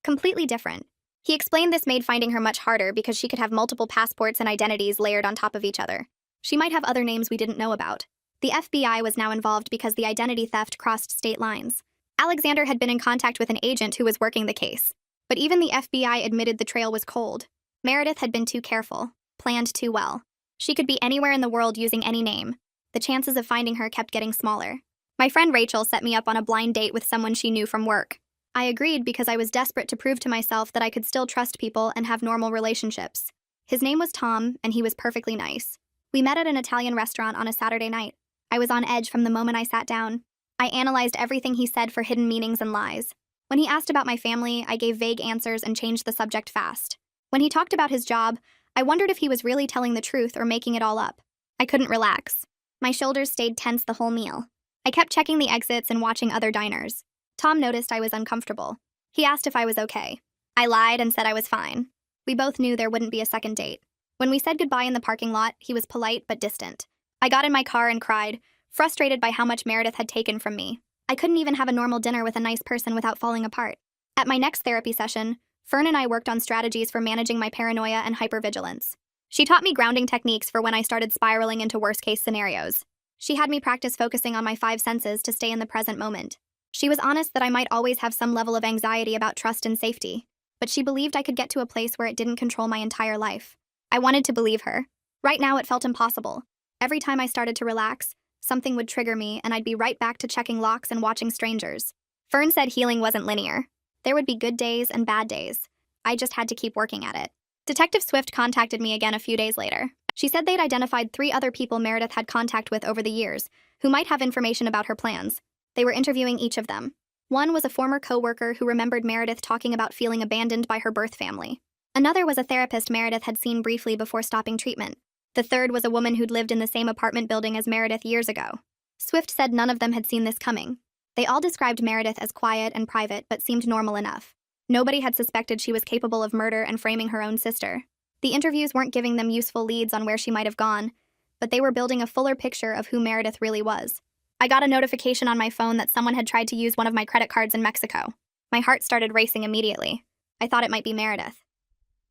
Completely different. He explained this made finding her much harder because she could have multiple passports and identities layered on top of each other. She might have other names we didn't know about. The FBI was now involved because the identity theft crossed state lines. Alexander had been in contact with an agent who was working the case. But even the FBI admitted the trail was cold. Meredith had been too careful, planned too well. She could be anywhere in the world using any name. The chances of finding her kept getting smaller. My friend Rachel set me up on a blind date with someone she knew from work. I agreed because I was desperate to prove to myself that I could still trust people and have normal relationships. His name was Tom, and he was perfectly nice. We met at an Italian restaurant on a Saturday night. I was on edge from the moment I sat down. I analyzed everything he said for hidden meanings and lies. When he asked about my family, I gave vague answers and changed the subject fast. When he talked about his job, I wondered if he was really telling the truth or making it all up. I couldn't relax. My shoulders stayed tense the whole meal. I kept checking the exits and watching other diners. Tom noticed I was uncomfortable. He asked if I was okay. I lied and said I was fine. We both knew there wouldn't be a second date. When we said goodbye in the parking lot, he was polite but distant. I got in my car and cried, frustrated by how much Meredith had taken from me. I couldn't even have a normal dinner with a nice person without falling apart. At my next therapy session, Fern and I worked on strategies for managing my paranoia and hypervigilance. She taught me grounding techniques for when I started spiraling into worst-case scenarios. She had me practice focusing on my 5 senses to stay in the present moment. She was honest that I might always have some level of anxiety about trust and safety, but she believed I could get to a place where it didn't control my entire life. I wanted to believe her. Right now, it felt impossible. Every time I started to relax, something would trigger me and I'd be right back to checking locks and watching strangers. Fern said healing wasn't linear. There would be good days and bad days. I just had to keep working at it. Detective Swift contacted me again a few days later. She said they'd identified 3 other people Meredith had contact with over the years, who might have information about her plans. They were interviewing each of them. One was a former co-worker who remembered Meredith talking about feeling abandoned by her birth family. Another was a therapist Meredith had seen briefly before stopping treatment. The third was a woman who'd lived in the same apartment building as Meredith years ago. Swift said none of them had seen this coming. They all described Meredith as quiet and private but seemed normal enough. Nobody had suspected she was capable of murder and framing her own sister. The interviews weren't giving them useful leads on where she might have gone, but they were building a fuller picture of who Meredith really was. I got a notification on my phone that someone had tried to use one of my credit cards in Mexico. My heart started racing immediately. I thought it might be Meredith.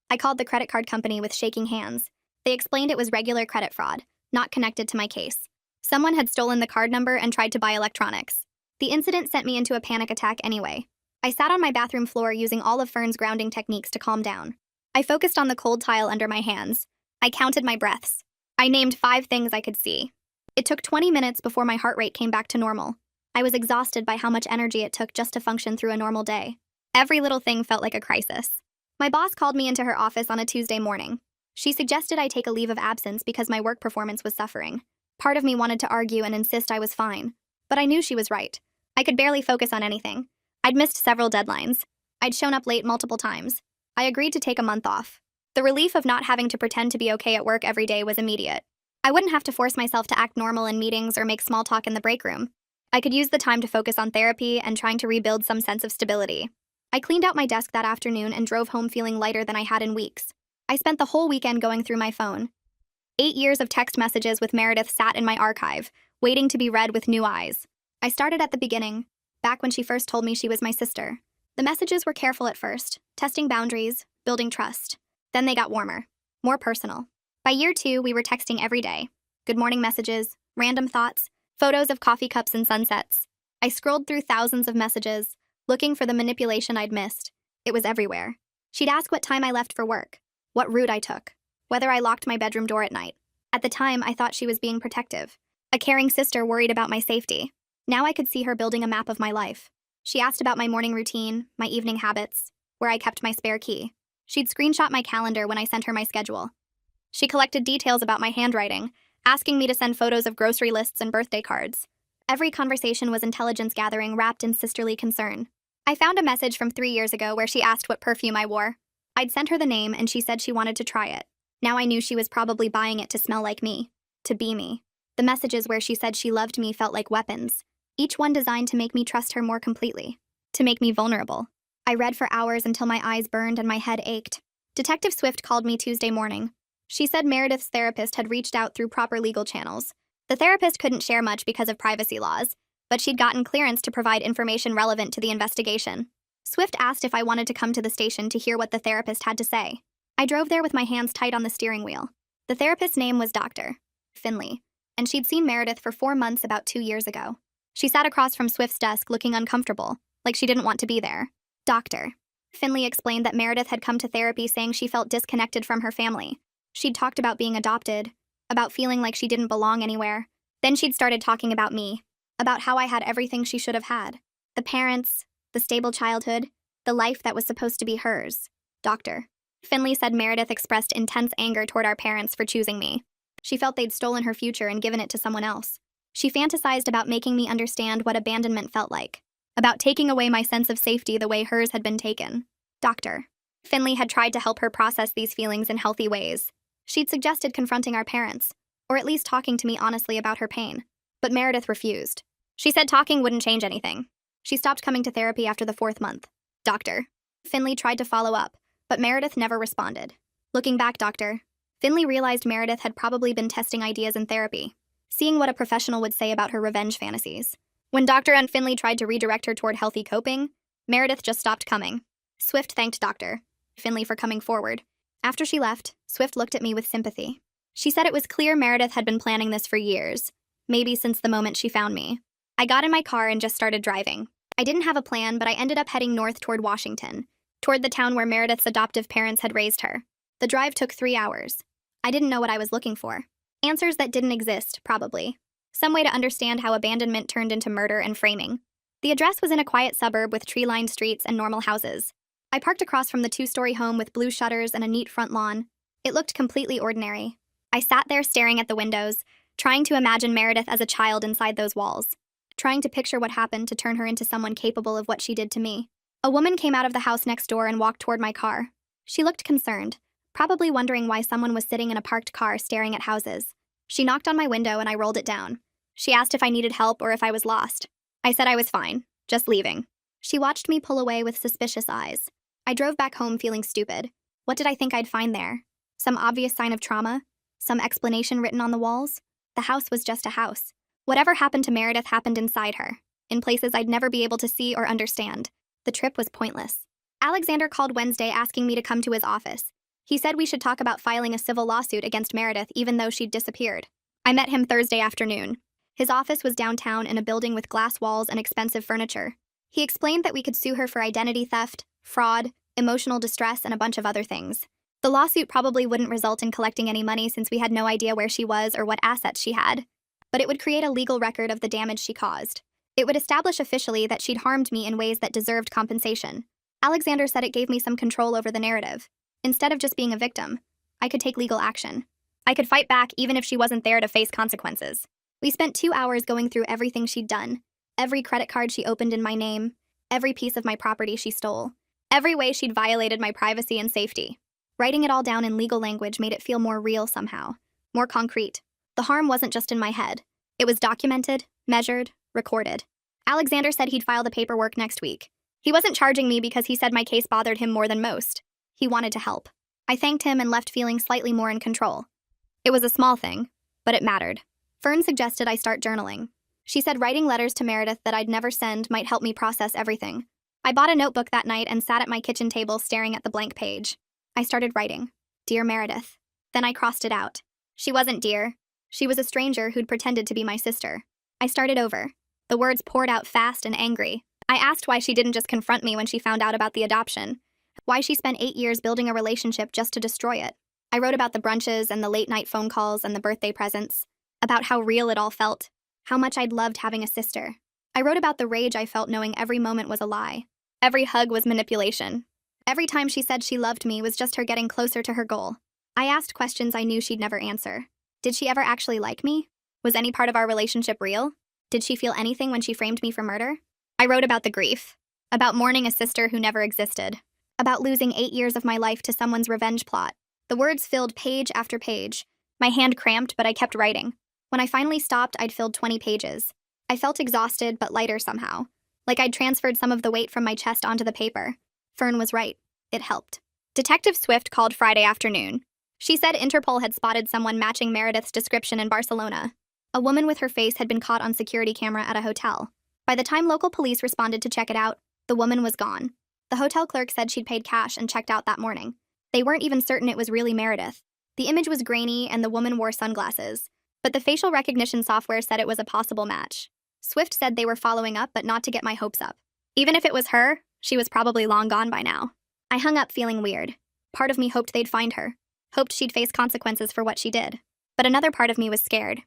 I called the credit card company with shaking hands. They explained it was regular credit fraud, not connected to my case. Someone had stolen the card number and tried to buy electronics. The incident sent me into a panic attack anyway. I sat on my bathroom floor using all of Fern's grounding techniques to calm down. I focused on the cold tile under my hands. I counted my breaths. I named 5 things I could see. It took 20 minutes before my heart rate came back to normal. I was exhausted by how much energy it took just to function through a normal day. Every little thing felt like a crisis. My boss called me into her office on a Tuesday morning. She suggested I take a leave of absence because my work performance was suffering. Part of me wanted to argue and insist I was fine, but I knew she was right. I could barely focus on anything. I'd missed several deadlines. I'd shown up late multiple times. I agreed to take a month off. The relief of not having to pretend to be okay at work every day was immediate. I wouldn't have to force myself to act normal in meetings or make small talk in the break room. I could use the time to focus on therapy and trying to rebuild some sense of stability. I cleaned out my desk that afternoon and drove home feeling lighter than I had in weeks. I spent the whole weekend going through my phone. 8 years of text messages with Meredith sat in my archive, waiting to be read with new eyes. I started at the beginning, back when she first told me she was my sister. The messages were careful at first, testing boundaries, building trust. Then they got warmer, more personal. By year 2, we were texting every day. Good morning messages, random thoughts, photos of coffee cups and sunsets. I scrolled through thousands of messages, looking for the manipulation I'd missed. It was everywhere. She'd ask what time I left for work, what route I took, whether I locked my bedroom door at night. At the time, I thought she was being protective. A caring sister worried about my safety. Now I could see her building a map of my life. She asked about my morning routine, my evening habits, where I kept my spare key. She'd screenshot my calendar when I sent her my schedule. She collected details about my handwriting, asking me to send photos of grocery lists and birthday cards. Every conversation was intelligence gathering wrapped in sisterly concern. I found a message from 3 years ago where she asked what perfume I wore. I'd sent her the name and she said she wanted to try it. Now I knew she was probably buying it to smell like me, to be me. The messages where she said she loved me felt like weapons, each one designed to make me trust her more completely, to make me vulnerable. I read for hours until my eyes burned and my head ached. Detective Swift called me Tuesday morning. She said Meredith's therapist had reached out through proper legal channels. The therapist couldn't share much because of privacy laws, but she'd gotten clearance to provide information relevant to the investigation. Swift asked if I wanted to come to the station to hear what the therapist had to say. I drove there with my hands tight on the steering wheel. The therapist's name was Dr. Finley, and she'd seen Meredith for 4 months about 2 years ago. She sat across from Swift's desk looking uncomfortable, like she didn't want to be there. Dr. Finley explained that Meredith had come to therapy saying she felt disconnected from her family. She'd talked about being adopted, about feeling like she didn't belong anywhere. Then she'd started talking about me, about how I had everything she should have had. The parents, the stable childhood, the life that was supposed to be hers. Dr. Finley said Meredith expressed intense anger toward our parents for choosing me. She felt they'd stolen her future and given it to someone else. She fantasized about making me understand what abandonment felt like, about taking away my sense of safety the way hers had been taken. Dr. Finley had tried to help her process these feelings in healthy ways. She'd suggested confronting our parents, or at least talking to me honestly about her pain. But Meredith refused. She said talking wouldn't change anything. She stopped coming to therapy after the 4th month. Dr. Finley tried to follow up, but Meredith never responded. Looking back, Finley realized Meredith had probably been testing ideas in therapy, seeing what a professional would say about her revenge fantasies. When Dr. and Finley tried to redirect her toward healthy coping, Meredith just stopped coming. Swift thanked Dr. Finley for coming forward. After she left, Swift looked at me with sympathy. She said it was clear Meredith had been planning this for years, maybe since the moment she found me. I got in my car and just started driving. I didn't have a plan, but I ended up heading north toward Washington, toward the town where Meredith's adoptive parents had raised her. The drive took 3 hours. I didn't know what I was looking for. Answers that didn't exist, probably. Some way to understand how abandonment turned into murder and framing. The address was in a quiet suburb with tree-lined streets and normal houses. I parked across from the 2-story home with blue shutters and a neat front lawn. It looked completely ordinary. I sat there staring at the windows, trying to imagine Meredith as a child inside those walls, trying to picture what happened to turn her into someone capable of what she did to me. A woman came out of the house next door and walked toward my car. She looked concerned, probably wondering why someone was sitting in a parked car staring at houses. She knocked on my window and I rolled it down. She asked if I needed help or if I was lost. I said I was fine, just leaving. She watched me pull away with suspicious eyes. I drove back home feeling stupid. What did I think I'd find there? Some obvious sign of trauma? Some explanation written on the walls? The house was just a house. Whatever happened to Meredith happened inside her, in places I'd never be able to see or understand. The trip was pointless. Alexander called Wednesday asking me to come to his office. He said we should talk about filing a civil lawsuit against Meredith even though she'd disappeared. I met him Thursday afternoon. His office was downtown in a building with glass walls and expensive furniture. He explained that we could sue her for identity theft, fraud, emotional distress, and a bunch of other things. The lawsuit probably wouldn't result in collecting any money since we had no idea where she was or what assets she had. But it would create a legal record of the damage she caused. It would establish officially that she'd harmed me in ways that deserved compensation. Alexander said it gave me some control over the narrative. Instead of just being a victim, I could take legal action. I could fight back even if she wasn't there to face consequences. We spent 2 hours going through everything she'd done, every credit card she opened in my name, every piece of my property she stole, every way she'd violated my privacy and safety. Writing it all down in legal language made it feel more real somehow, more concrete. The harm wasn't just in my head. It was documented, measured, recorded. Alexander said he'd file the paperwork next week. He wasn't charging me because he said my case bothered him more than most. He wanted to help. I thanked him and left feeling slightly more in control. It was a small thing, but it mattered. Fern suggested I start journaling. She said writing letters to Meredith that I'd never send might help me process everything. I bought a notebook that night and sat at my kitchen table staring at the blank page. I started writing, "Dear Meredith." Then I crossed it out. She wasn't dear. She was a stranger who'd pretended to be my sister. I started over. The words poured out fast and angry. I asked why she didn't just confront me when she found out about the adoption. Why she spent 8 years building a relationship just to destroy it. I wrote about the brunches and the late-night phone calls and the birthday presents. About how real it all felt. How much I'd loved having a sister. I wrote about the rage I felt knowing every moment was a lie. Every hug was manipulation. Every time she said she loved me was just her getting closer to her goal. I asked questions I knew she'd never answer. Did she ever actually like me? Was any part of our relationship real? Did she feel anything when she framed me for murder? I wrote about the grief. About mourning a sister who never existed. About losing 8 years of my life to someone's revenge plot. The words filled page after page. My hand cramped, but I kept writing. When I finally stopped, I'd filled 20 pages. I felt exhausted, but lighter somehow. Like I'd transferred some of the weight from my chest onto the paper. Fern was right. It helped. Detective Swift called Friday afternoon. She said Interpol had spotted someone matching Meredith's description in Barcelona. A woman with her face had been caught on security camera at a hotel. By the time local police responded to check it out, the woman was gone. The hotel clerk said she'd paid cash and checked out that morning. They weren't even certain it was really Meredith. The image was grainy and the woman wore sunglasses. But the facial recognition software said it was a possible match. Swift said they were following up, but not to get my hopes up. Even if it was her, she was probably long gone by now. I hung up feeling weird. Part of me hoped they'd find her. Hoped she'd face consequences for what she did. But another part of me was scared.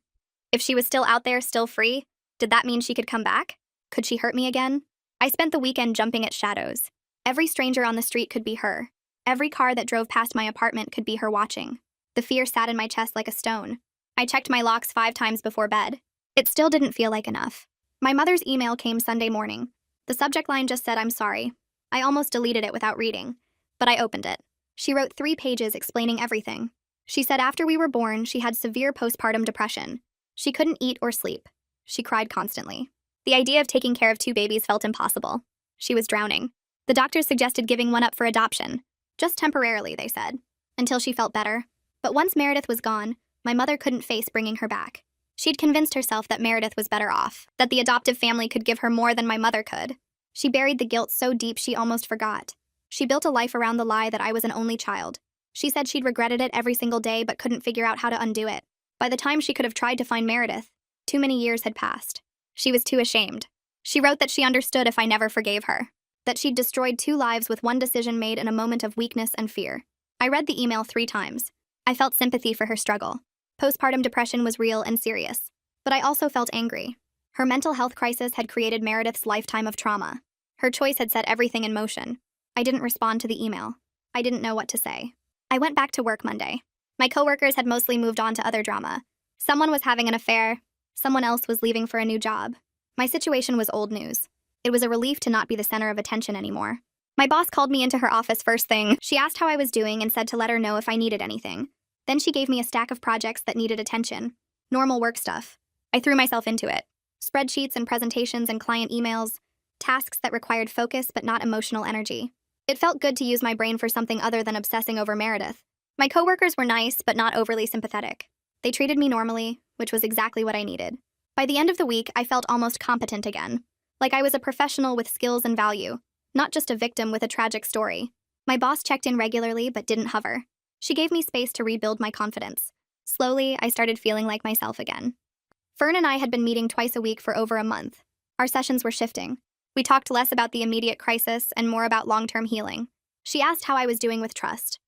If she was still out there, still free, did that mean she could come back? Could she hurt me again? I spent the weekend jumping at shadows. Every stranger on the street could be her. Every car that drove past my apartment could be her watching. The fear sat in my chest like a stone. I checked my locks 5 times before bed. It still didn't feel like enough. My mother's email came Sunday morning. The subject line just said, "I'm sorry." I almost deleted it without reading. But I opened it. She wrote 3 pages explaining everything. She said after we were born, she had severe postpartum depression. She couldn't eat or sleep. She cried constantly. The idea of taking care of 2 babies felt impossible. She was drowning. The doctors suggested giving one up for adoption. Just temporarily, they said, until she felt better. But once Meredith was gone, my mother couldn't face bringing her back. She'd convinced herself that Meredith was better off, that the adoptive family could give her more than my mother could. She buried the guilt so deep she almost forgot. She built a life around the lie that I was an only child. She said she'd regretted it every single day but couldn't figure out how to undo it. By the time she could have tried to find Meredith, too many years had passed. She was too ashamed. She wrote that she understood if I never forgave her, that she'd destroyed 2 lives with one decision made in a moment of weakness and fear. I read the email 3 times. I felt sympathy for her struggle. Postpartum depression was real and serious. But I also felt angry. Her mental health crisis had created Meredith's lifetime of trauma. Her choice had set everything in motion. I didn't respond to the email. I didn't know what to say. I went back to work Monday. My coworkers had mostly moved on to other drama. Someone was having an affair. Someone else was leaving for a new job. My situation was old news. It was a relief to not be the center of attention anymore. My boss called me into her office first thing. She asked how I was doing and said to let her know if I needed anything. Then she gave me a stack of projects that needed attention. Normal work stuff. I threw myself into it. Spreadsheets and presentations and client emails. Tasks that required focus but not emotional energy. It felt good to use my brain for something other than obsessing over Meredith. My coworkers were nice but not overly sympathetic. They treated me normally, which was exactly what I needed. By the end of the week, I felt almost competent again. Like I was a professional with skills and value, not just a victim with a tragic story. My boss checked in regularly but didn't hover. She gave me space to rebuild my confidence. Slowly, I started feeling like myself again. Fern and I had been meeting twice a week for over a month. Our sessions were shifting. We talked less about the immediate crisis and more about long-term healing. She asked how I was doing with trust.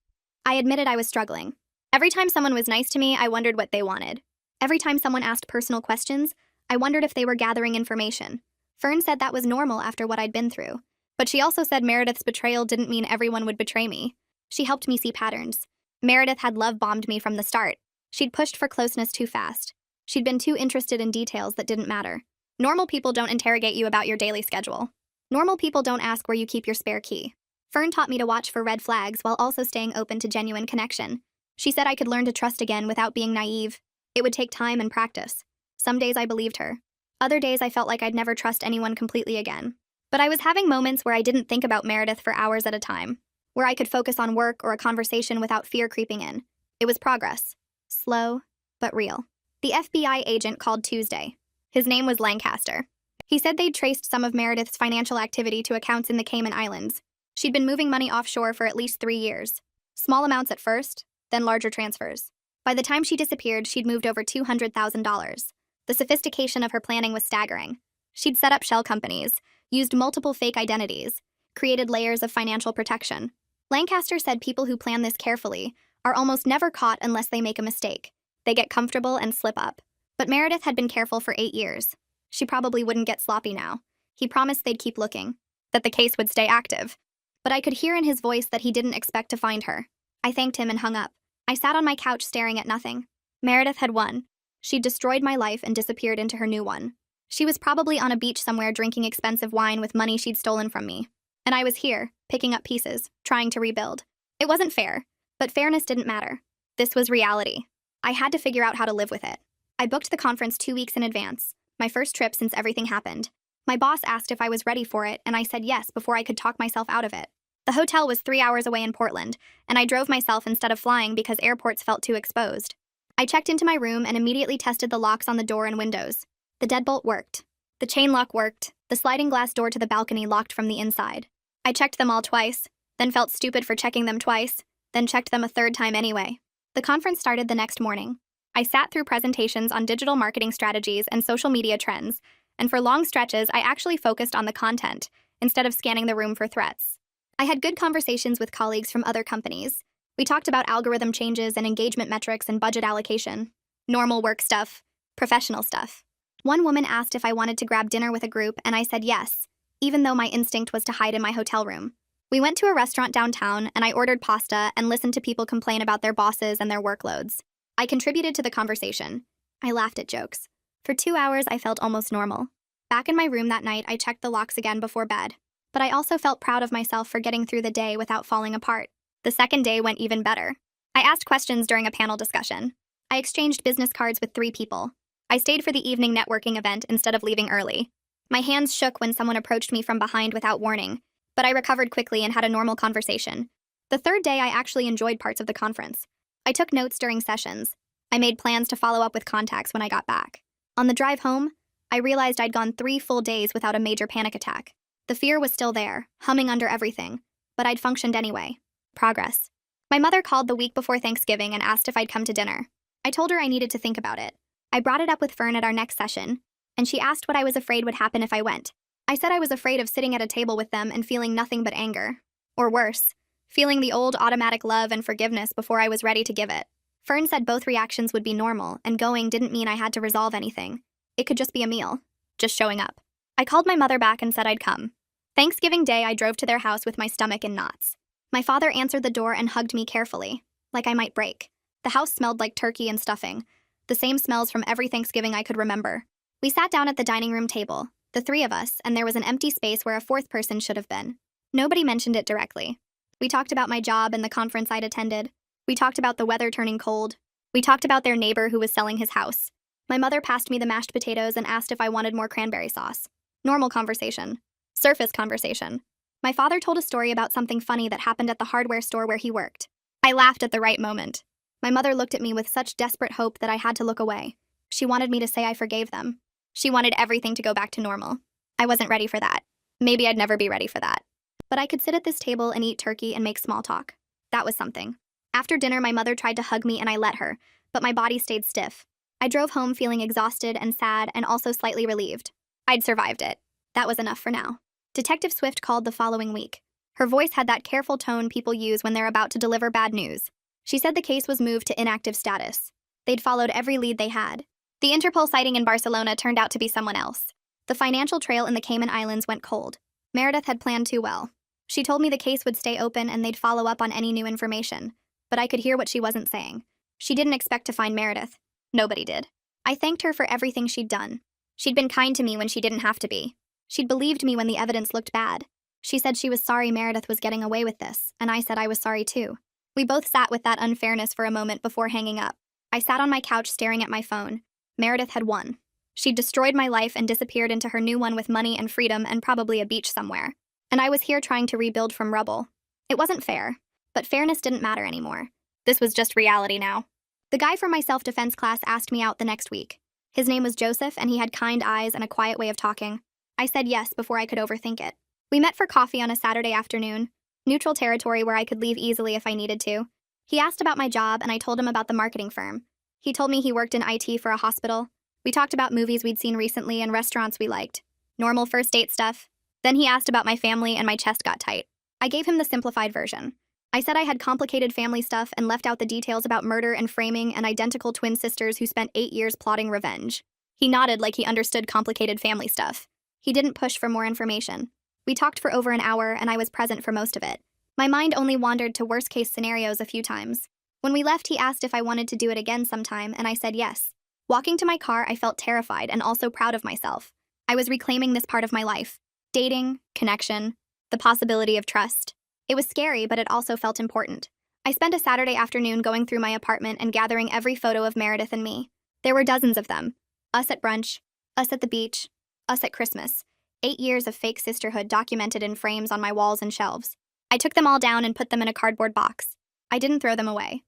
I admitted I was struggling. Every time someone was nice to me, I wondered what they wanted. Every time someone asked personal questions, I wondered if they were gathering information. Fern said that was normal after what I'd been through. But she also said Meredith's betrayal didn't mean everyone would betray me. She helped me see patterns. Meredith had love-bombed me from the start. She'd pushed for closeness too fast. She'd been too interested in details that didn't matter. Normal people don't interrogate you about your daily schedule. Normal people don't ask where you keep your spare key. Fern taught me to watch for red flags while also staying open to genuine connection. She said I could learn to trust again without being naive. It would take time and practice. Some days I believed her. Other days I felt like I'd never trust anyone completely again. But I was having moments where I didn't think about Meredith for hours at a time, where I could focus on work or a conversation without fear creeping in. It was progress. Slow, but real. The FBI agent called Tuesday. His name was Lancaster. He said they'd traced some of Meredith's financial activity to accounts in the Cayman Islands. She'd been moving money offshore for at least 3 years. Small amounts at first, then larger transfers. By the time she disappeared, she'd moved over $200,000. The sophistication of her planning was staggering. She'd set up shell companies, used multiple fake identities, created layers of financial protection. Lancaster said people who plan this carefully are almost never caught unless they make a mistake. They get comfortable and slip up. But Meredith had been careful for 8 years. She probably wouldn't get sloppy now. He promised they'd keep looking, that the case would stay active. But I could hear in his voice that he didn't expect to find her. I thanked him and hung up. I sat on my couch staring at nothing. Meredith had won. She'd destroyed my life and disappeared into her new one. She was probably on a beach somewhere drinking expensive wine with money she'd stolen from me. And I was here, picking up pieces, trying to rebuild. It wasn't fair, but fairness didn't matter. This was reality. I had to figure out how to live with it. I booked the conference 2 weeks in advance, my first trip since everything happened. My boss asked if I was ready for it, and I said yes before I could talk myself out of it. The hotel was 3 hours away in Portland, and I drove myself instead of flying because airports felt too exposed. I checked into my room and immediately tested the locks on the door and windows. The deadbolt worked. The chain lock worked. The sliding glass door to the balcony locked from the inside. I checked them all twice, then felt stupid for checking them twice, then checked them a third time anyway. The conference started the next morning. I sat through presentations on digital marketing strategies and social media trends, and for long stretches, I actually focused on the content instead of scanning the room for threats. I had good conversations with colleagues from other companies. We talked about algorithm changes and engagement metrics and budget allocation. Normal work stuff, professional stuff. One woman asked if I wanted to grab dinner with a group, and I said yes, even though my instinct was to hide in my hotel room. We went to a restaurant downtown, and I ordered pasta and listened to people complain about their bosses and their workloads. I contributed to the conversation. I laughed at jokes. For 2 hours, I felt almost normal. Back in my room that night, I checked the locks again before bed. But I also felt proud of myself for getting through the day without falling apart. The second day went even better. I asked questions during a panel discussion. I exchanged business cards with 3 people. I stayed for the evening networking event instead of leaving early. My hands shook when someone approached me from behind without warning, but I recovered quickly and had a normal conversation. The third day, I actually enjoyed parts of the conference. I took notes during sessions. I made plans to follow up with contacts when I got back. On the drive home, I realized I'd gone 3 full days without a major panic attack. The fear was still there, humming under everything, but I'd functioned anyway. Progress. My mother called the week before Thanksgiving and asked if I'd come to dinner. I told her I needed to think about it. I brought it up with Fern at our next session, and she asked what I was afraid would happen if I went. I said I was afraid of sitting at a table with them and feeling nothing but anger. Or worse, feeling the old automatic love and forgiveness before I was ready to give it. Fern said both reactions would be normal, and going didn't mean I had to resolve anything. It could just be a meal. Just showing up. I called my mother back and said I'd come. Thanksgiving Day, I drove to their house with my stomach in knots. My father answered the door and hugged me carefully, like I might break. The house smelled like turkey and stuffing, the same smells from every Thanksgiving I could remember. We sat down at the dining room table, the 3 of us, and there was an empty space where a 4th person should have been. Nobody mentioned it directly. We talked about my job and the conference I'd attended. We talked about the weather turning cold. We talked about their neighbor who was selling his house. My mother passed me the mashed potatoes and asked if I wanted more cranberry sauce. Normal conversation. Surface conversation. My father told a story about something funny that happened at the hardware store where he worked. I laughed at the right moment. My mother looked at me with such desperate hope that I had to look away. She wanted me to say I forgave them. She wanted everything to go back to normal. I wasn't ready for that. Maybe I'd never be ready for that. But I could sit at this table and eat turkey and make small talk. That was something. After dinner, my mother tried to hug me and I let her, but my body stayed stiff. I drove home feeling exhausted and sad and also slightly relieved. I'd survived it. That was enough for now. Detective Swift called the following week. Her voice had that careful tone people use when they're about to deliver bad news. She said the case was moved to inactive status. They'd followed every lead they had. The Interpol sighting in Barcelona turned out to be someone else. The financial trail in the Cayman Islands went cold. Meredith had planned too well. She told me the case would stay open and they'd follow up on any new information, but I could hear what she wasn't saying. She didn't expect to find Meredith. Nobody did. I thanked her for everything she'd done. She'd been kind to me when she didn't have to be. She'd believed me when the evidence looked bad. She said she was sorry Meredith was getting away with this, and I said I was sorry too. We both sat with that unfairness for a moment before hanging up. I sat on my couch staring at my phone. Meredith had won. She'd destroyed my life and disappeared into her new one with money and freedom and probably a beach somewhere. And I was here trying to rebuild from rubble. It wasn't fair, but fairness didn't matter anymore. This was just reality now. The guy from my self-defense class asked me out the next week. His name was Joseph, and he had kind eyes and a quiet way of talking. I said yes before I could overthink it. We met for coffee on a Saturday afternoon, neutral territory where I could leave easily if I needed to. He asked about my job, and I told him about the marketing firm. He told me he worked in IT for a hospital. We talked about movies we'd seen recently and restaurants we liked. Normal first date stuff. Then he asked about my family, and my chest got tight. I gave him the simplified version. I said I had complicated family stuff and left out the details about murder and framing and identical twin sisters who spent 8 years plotting revenge. He nodded like he understood complicated family stuff. He didn't push for more information. We talked for over an hour, and I was present for most of it. My mind only wandered to worst-case scenarios a few times. When we left, he asked if I wanted to do it again sometime, and I said yes. Walking to my car, I felt terrified and also proud of myself. I was reclaiming this part of my life. Dating, connection, the possibility of trust. It was scary, but it also felt important. I spent a Saturday afternoon going through my apartment and gathering every photo of Meredith and me. There were dozens of them. Us at brunch, us at the beach, us at Christmas. 8 years of fake sisterhood documented in frames on my walls and shelves. I took them all down and put them in a cardboard box. I didn't throw them away.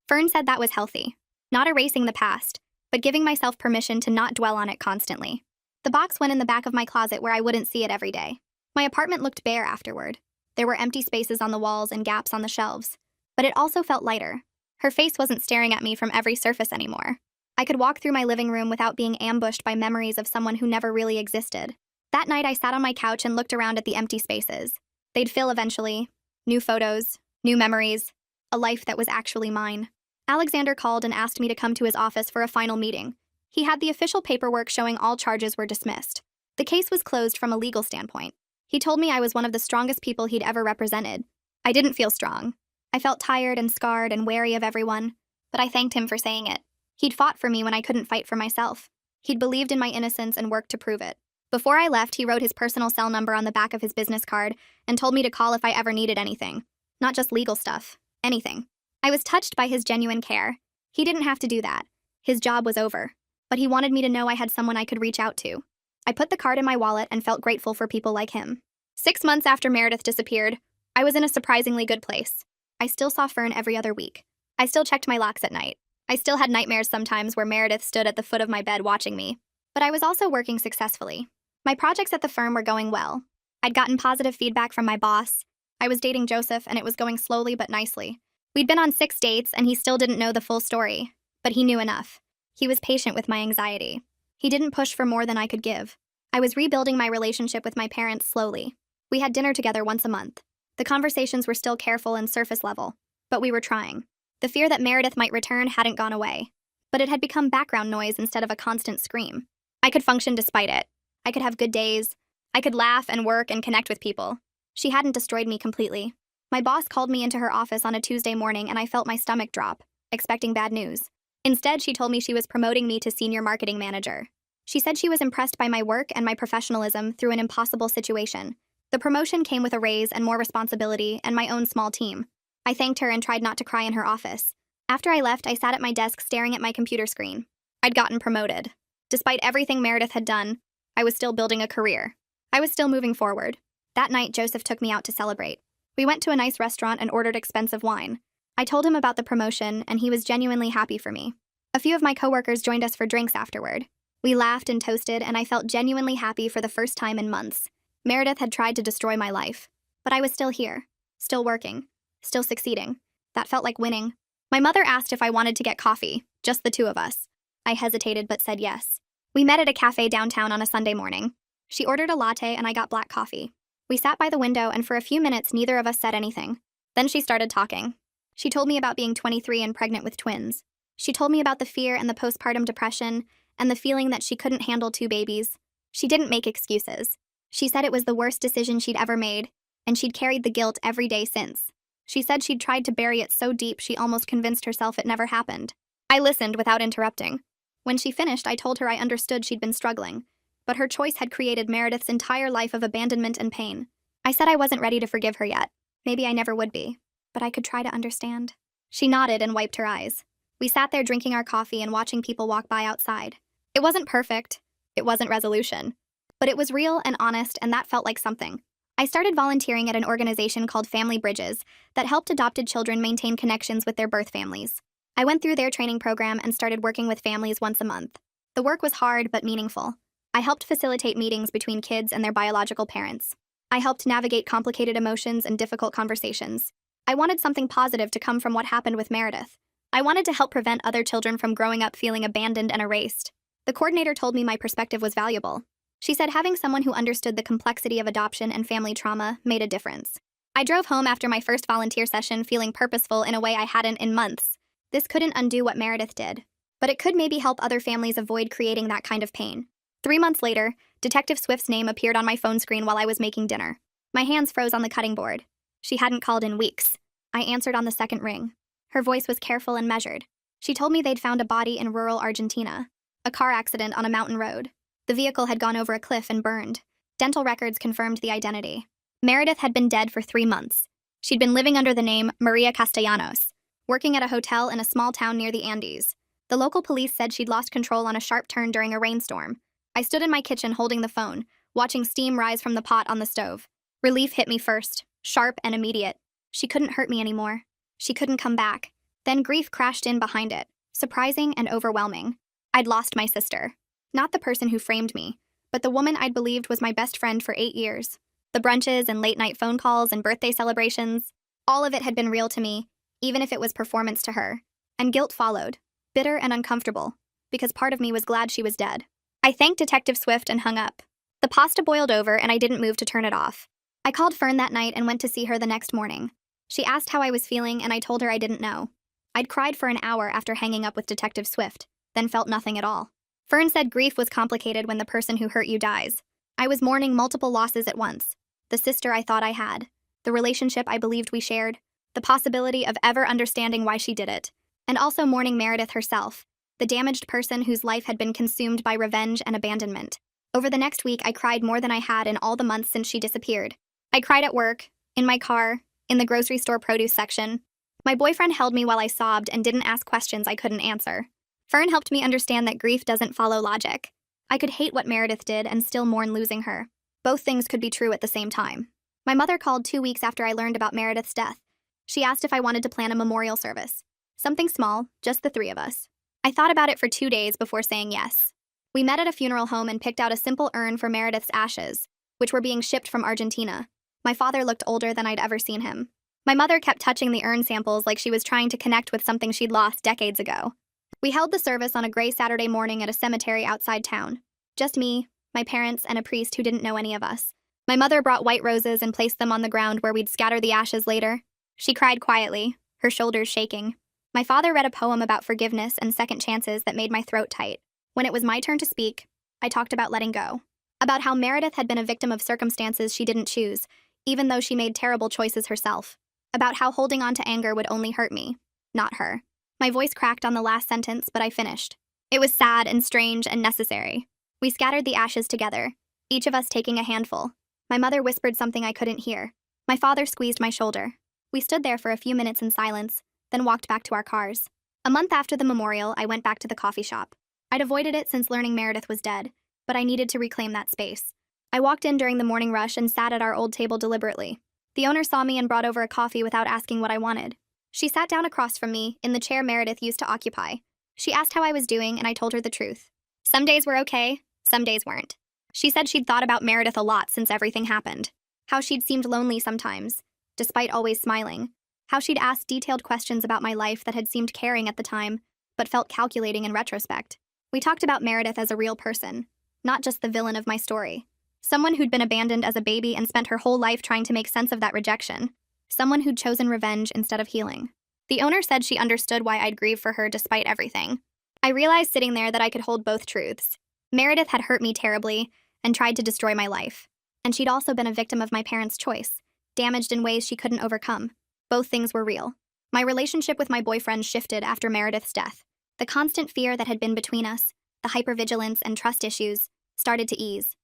Fern said that was healthy. Not erasing the past, but giving myself permission to not dwell on it constantly. The box went in the back of my closet where I wouldn't see it every day. My apartment looked bare afterward. There were empty spaces on the walls and gaps on the shelves. But it also felt lighter. Her face wasn't staring at me from every surface anymore. I could walk through my living room without being ambushed by memories of someone who never really existed. That night, I sat on my couch and looked around at the empty spaces. They'd fill eventually. New photos, new memories, a life that was actually mine. Alexander called and asked me to come to his office for a final meeting. He had the official paperwork showing all charges were dismissed. The case was closed from a legal standpoint. He told me I was one of the strongest people he'd ever represented. I didn't feel strong. I felt tired and scarred and wary of everyone, but I thanked him for saying it. He'd fought for me when I couldn't fight for myself. He'd believed in my innocence and worked to prove it. Before I left, he wrote his personal cell number on the back of his business card and told me to call if I ever needed anything. Not just legal stuff. Anything. I was touched by his genuine care. He didn't have to do that. His job was over. But he wanted me to know I had someone I could reach out to. I put the card in my wallet and felt grateful for people like him. 6 months after Meredith disappeared, I was in a surprisingly good place. I still saw Fern every other week. I still checked my locks at night. I still had nightmares sometimes where Meredith stood at the foot of my bed watching me. But I was also working successfully. My projects at the firm were going well. I'd gotten positive feedback from my boss. I was dating Joseph, and it was going slowly but nicely. We'd been on 6 dates, and he still didn't know the full story. But he knew enough. He was patient with my anxiety. He didn't push for more than I could give. I was rebuilding my relationship with my parents slowly. We had dinner together once a month. The conversations were still careful and surface level, but we were trying. The fear that Meredith might return hadn't gone away, but it had become background noise instead of a constant scream. I could function despite it. I could have good days. I could laugh and work and connect with people. She hadn't destroyed me completely. My boss called me into her office on a Tuesday morning, and I felt my stomach drop, expecting bad news. Instead, she told me she was promoting me to senior marketing manager. She said she was impressed by my work and my professionalism through an impossible situation. The promotion came with a raise and more responsibility and my own small team. I thanked her and tried not to cry in her office. After I left, I sat at my desk staring at my computer screen. I'd gotten promoted. Despite everything Meredith had done, I was still building a career. I was still moving forward. That night, Joseph took me out to celebrate. We went to a nice restaurant and ordered expensive wine. I told him about the promotion, and he was genuinely happy for me. A few of my coworkers joined us for drinks afterward. We laughed and toasted, and I felt genuinely happy for the first time in months. Meredith had tried to destroy my life, but I was still here, still working, still succeeding. That felt like winning. My mother asked if I wanted to get coffee, just the two of us. I hesitated but said yes. We met at a cafe downtown on a Sunday morning. She ordered a latte and I got black coffee. We sat by the window, and for a few minutes neither of us said anything. Then she started talking. She told me about being 23 and pregnant with twins. She told me about the fear and the postpartum depression and the feeling that she couldn't handle 2 babies. She didn't make excuses. She said it was the worst decision she'd ever made, and she'd carried the guilt every day since. She said she'd tried to bury it so deep she almost convinced herself it never happened. I listened without interrupting. When she finished, I told her I understood she'd been struggling, but her choice had created Meredith's entire life of abandonment and pain. I said I wasn't ready to forgive her yet. Maybe I never would be, but I could try to understand. She nodded and wiped her eyes. We sat there drinking our coffee and watching people walk by outside. It wasn't perfect. It wasn't resolution. But it was real and honest, and that felt like something. I started volunteering at an organization called Family Bridges that helped adopted children maintain connections with their birth families. I went through their training program and started working with families once a month. The work was hard but meaningful. I helped facilitate meetings between kids and their biological parents. I helped navigate complicated emotions and difficult conversations. I wanted something positive to come from what happened with Meredith. I wanted to help prevent other children from growing up feeling abandoned and erased. The coordinator told me my perspective was valuable. She said having someone who understood the complexity of adoption and family trauma made a difference. I drove home after my first volunteer session feeling purposeful in a way I hadn't in months. This couldn't undo what Meredith did, but it could maybe help other families avoid creating that kind of pain. 3 months later, Detective Swift's name appeared on my phone screen while I was making dinner. My hands froze on the cutting board. She hadn't called in weeks. I answered on the second ring. Her voice was careful and measured. She told me they'd found a body in rural Argentina. A car accident on a mountain road. The vehicle had gone over a cliff and burned. Dental records confirmed the identity. Meredith had been dead for 3 months. She'd been living under the name Maria Castellanos, working at a hotel in a small town near the Andes. The local police said she'd lost control on a sharp turn during a rainstorm. I stood in my kitchen holding the phone, watching steam rise from the pot on the stove. Relief hit me first, sharp and immediate. She couldn't hurt me anymore. She couldn't come back. Then grief crashed in behind it, surprising and overwhelming. I'd lost my sister. Not the person who framed me, but the woman I'd believed was my best friend for 8 years. The brunches and late-night phone calls and birthday celebrations, all of it had been real to me, even if it was performance to her. And guilt followed, bitter and uncomfortable, because part of me was glad she was dead. I thanked Detective Swift and hung up. The pasta boiled over and I didn't move to turn it off. I called Fern that night and went to see her the next morning. She asked how I was feeling and I told her I didn't know. I'd cried for an hour after hanging up with Detective Swift, then felt nothing at all. Fern said grief was complicated when the person who hurt you dies. I was mourning multiple losses at once. The sister I thought I had, the relationship I believed we shared, the possibility of ever understanding why she did it, and also mourning Meredith herself, the damaged person whose life had been consumed by revenge and abandonment. Over the next week, I cried more than I had in all the months since she disappeared. I cried at work, in my car, in the grocery store produce section. My boyfriend held me while I sobbed and didn't ask questions I couldn't answer. Fern helped me understand that grief doesn't follow logic. I could hate what Meredith did and still mourn losing her. Both things could be true at the same time. My mother called 2 weeks after I learned about Meredith's death. She asked if I wanted to plan a memorial service. Something small, just the three of us. I thought about it for 2 days before saying yes. We met at a funeral home and picked out a simple urn for Meredith's ashes, which were being shipped from Argentina. My father looked older than I'd ever seen him. My mother kept touching the urn samples like she was trying to connect with something she'd lost decades ago. We held the service on a gray Saturday morning at a cemetery outside town. Just me, my parents, and a priest who didn't know any of us. My mother brought white roses and placed them on the ground where we'd scatter the ashes later. She cried quietly, her shoulders shaking. My father read a poem about forgiveness and second chances that made my throat tight. When it was my turn to speak, I talked about letting go. About how Meredith had been a victim of circumstances she didn't choose, even though she made terrible choices herself. About how holding on to anger would only hurt me, not her. My voice cracked on the last sentence, but I finished. It was sad and strange and necessary. We scattered the ashes together, each of us taking a handful. My mother whispered something I couldn't hear. My father squeezed my shoulder. We stood there for a few minutes in silence, then walked back to our cars. A month after the memorial, I went back to the coffee shop. I'd avoided it since learning Meredith was dead, but I needed to reclaim that space. I walked in during the morning rush and sat at our old table deliberately. The owner saw me and brought over a coffee without asking what I wanted. She sat down across from me, in the chair Meredith used to occupy. She asked how I was doing, and I told her the truth. Some days were okay, some days weren't. She said she'd thought about Meredith a lot since everything happened. How she'd seemed lonely sometimes, despite always smiling. How she'd asked detailed questions about my life that had seemed caring at the time, but felt calculating in retrospect. We talked about Meredith as a real person, not just the villain of my story. Someone who'd been abandoned as a baby and spent her whole life trying to make sense of that rejection. Someone who'd chosen revenge instead of healing. The owner said she understood why I'd grieve for her despite everything. I realized sitting there that I could hold both truths. Meredith had hurt me terribly and tried to destroy my life. And she'd also been a victim of my parents' choice, damaged in ways she couldn't overcome. Both things were real. My relationship with my boyfriend shifted after Meredith's death. The constant fear that had been between us, the hypervigilance and trust issues, started to ease.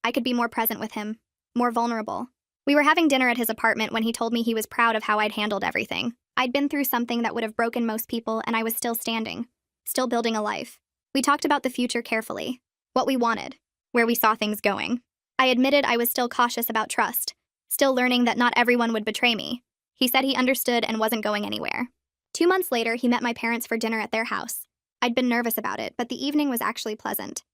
I could be more present with him, more vulnerable. We were having dinner at his apartment when he told me he was proud of how I'd handled everything. I'd been through something that would have broken most people, and I was still standing, still building a life. We talked about the future carefully, what we wanted, where we saw things going. I admitted I was still cautious about trust, still learning that not everyone would betray me. He said he understood and wasn't going anywhere. 2 months later, he met my parents for dinner at their house. I'd been nervous about it, but the evening was actually pleasant.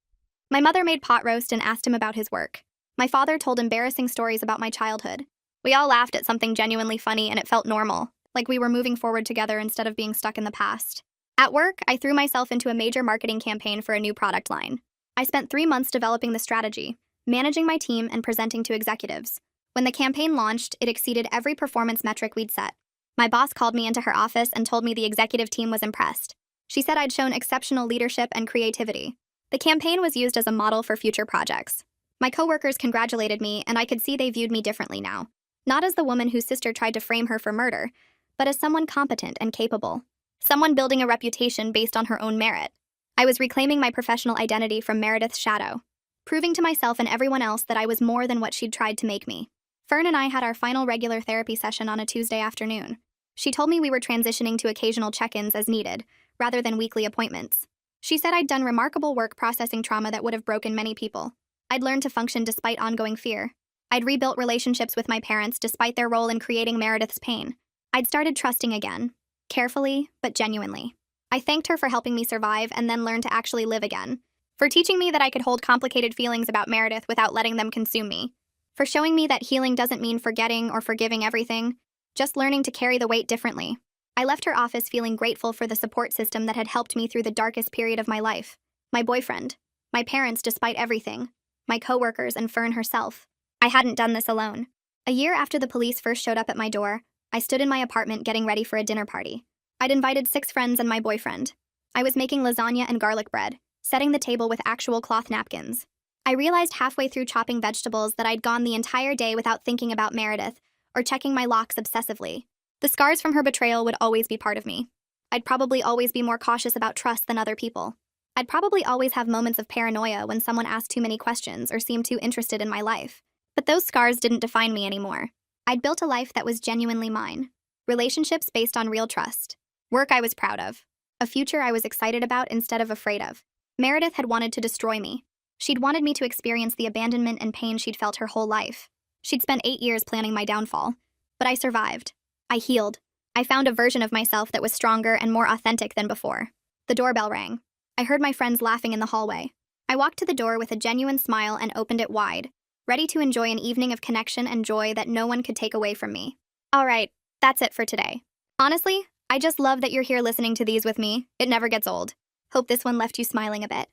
My mother made pot roast and asked him about his work. My father told embarrassing stories about my childhood. We all laughed at something genuinely funny, and it felt normal, like we were moving forward together instead of being stuck in the past. At work, I threw myself into a major marketing campaign for a new product line. I spent 3 months developing the strategy, managing my team, and presenting to executives. When the campaign launched, it exceeded every performance metric we'd set. My boss called me into her office and told me the executive team was impressed. She said I'd shown exceptional leadership and creativity. The campaign was used as a model for future projects. My coworkers congratulated me, and I could see they viewed me differently now. Not as the woman whose sister tried to frame her for murder, but as someone competent and capable. Someone building a reputation based on her own merit. I was reclaiming my professional identity from Meredith's shadow, proving to myself and everyone else that I was more than what she'd tried to make me. Fern and I had our final regular therapy session on a Tuesday afternoon. She told me we were transitioning to occasional check-ins as needed, rather than weekly appointments. She said I'd done remarkable work processing trauma that would have broken many people. I'd learned to function despite ongoing fear. I'd rebuilt relationships with my parents despite their role in creating Meredith's pain. I'd started trusting again, carefully but genuinely. I thanked her for helping me survive and then learn to actually live again. For teaching me that I could hold complicated feelings about Meredith without letting them consume me. For showing me that healing doesn't mean forgetting or forgiving everything, just learning to carry the weight differently. I left her office feeling grateful for the support system that had helped me through the darkest period of my life. My boyfriend, my parents despite everything, my coworkers, and Fern herself. I hadn't done this alone. A year after the police first showed up at my door, I stood in my apartment getting ready for a dinner party. I'd invited 6 friends and my boyfriend. I was making lasagna and garlic bread, setting the table with actual cloth napkins. I realized halfway through chopping vegetables that I'd gone the entire day without thinking about Meredith or checking my locks obsessively. The scars from her betrayal would always be part of me. I'd probably always be more cautious about trust than other people. I'd probably always have moments of paranoia when someone asked too many questions or seemed too interested in my life. But those scars didn't define me anymore. I'd built a life that was genuinely mine. Relationships based on real trust. Work I was proud of. A future I was excited about instead of afraid of. Meredith had wanted to destroy me. She'd wanted me to experience the abandonment and pain she'd felt her whole life. She'd spent 8 years planning my downfall. But I survived. I healed. I found a version of myself that was stronger and more authentic than before. The doorbell rang. I heard my friends laughing in the hallway. I walked to the door with a genuine smile and opened it wide, ready to enjoy an evening of connection and joy that no one could take away from me. All right, that's it for today. Honestly, I just love that you're here listening to these with me. It never gets old. Hope this one left you smiling a bit.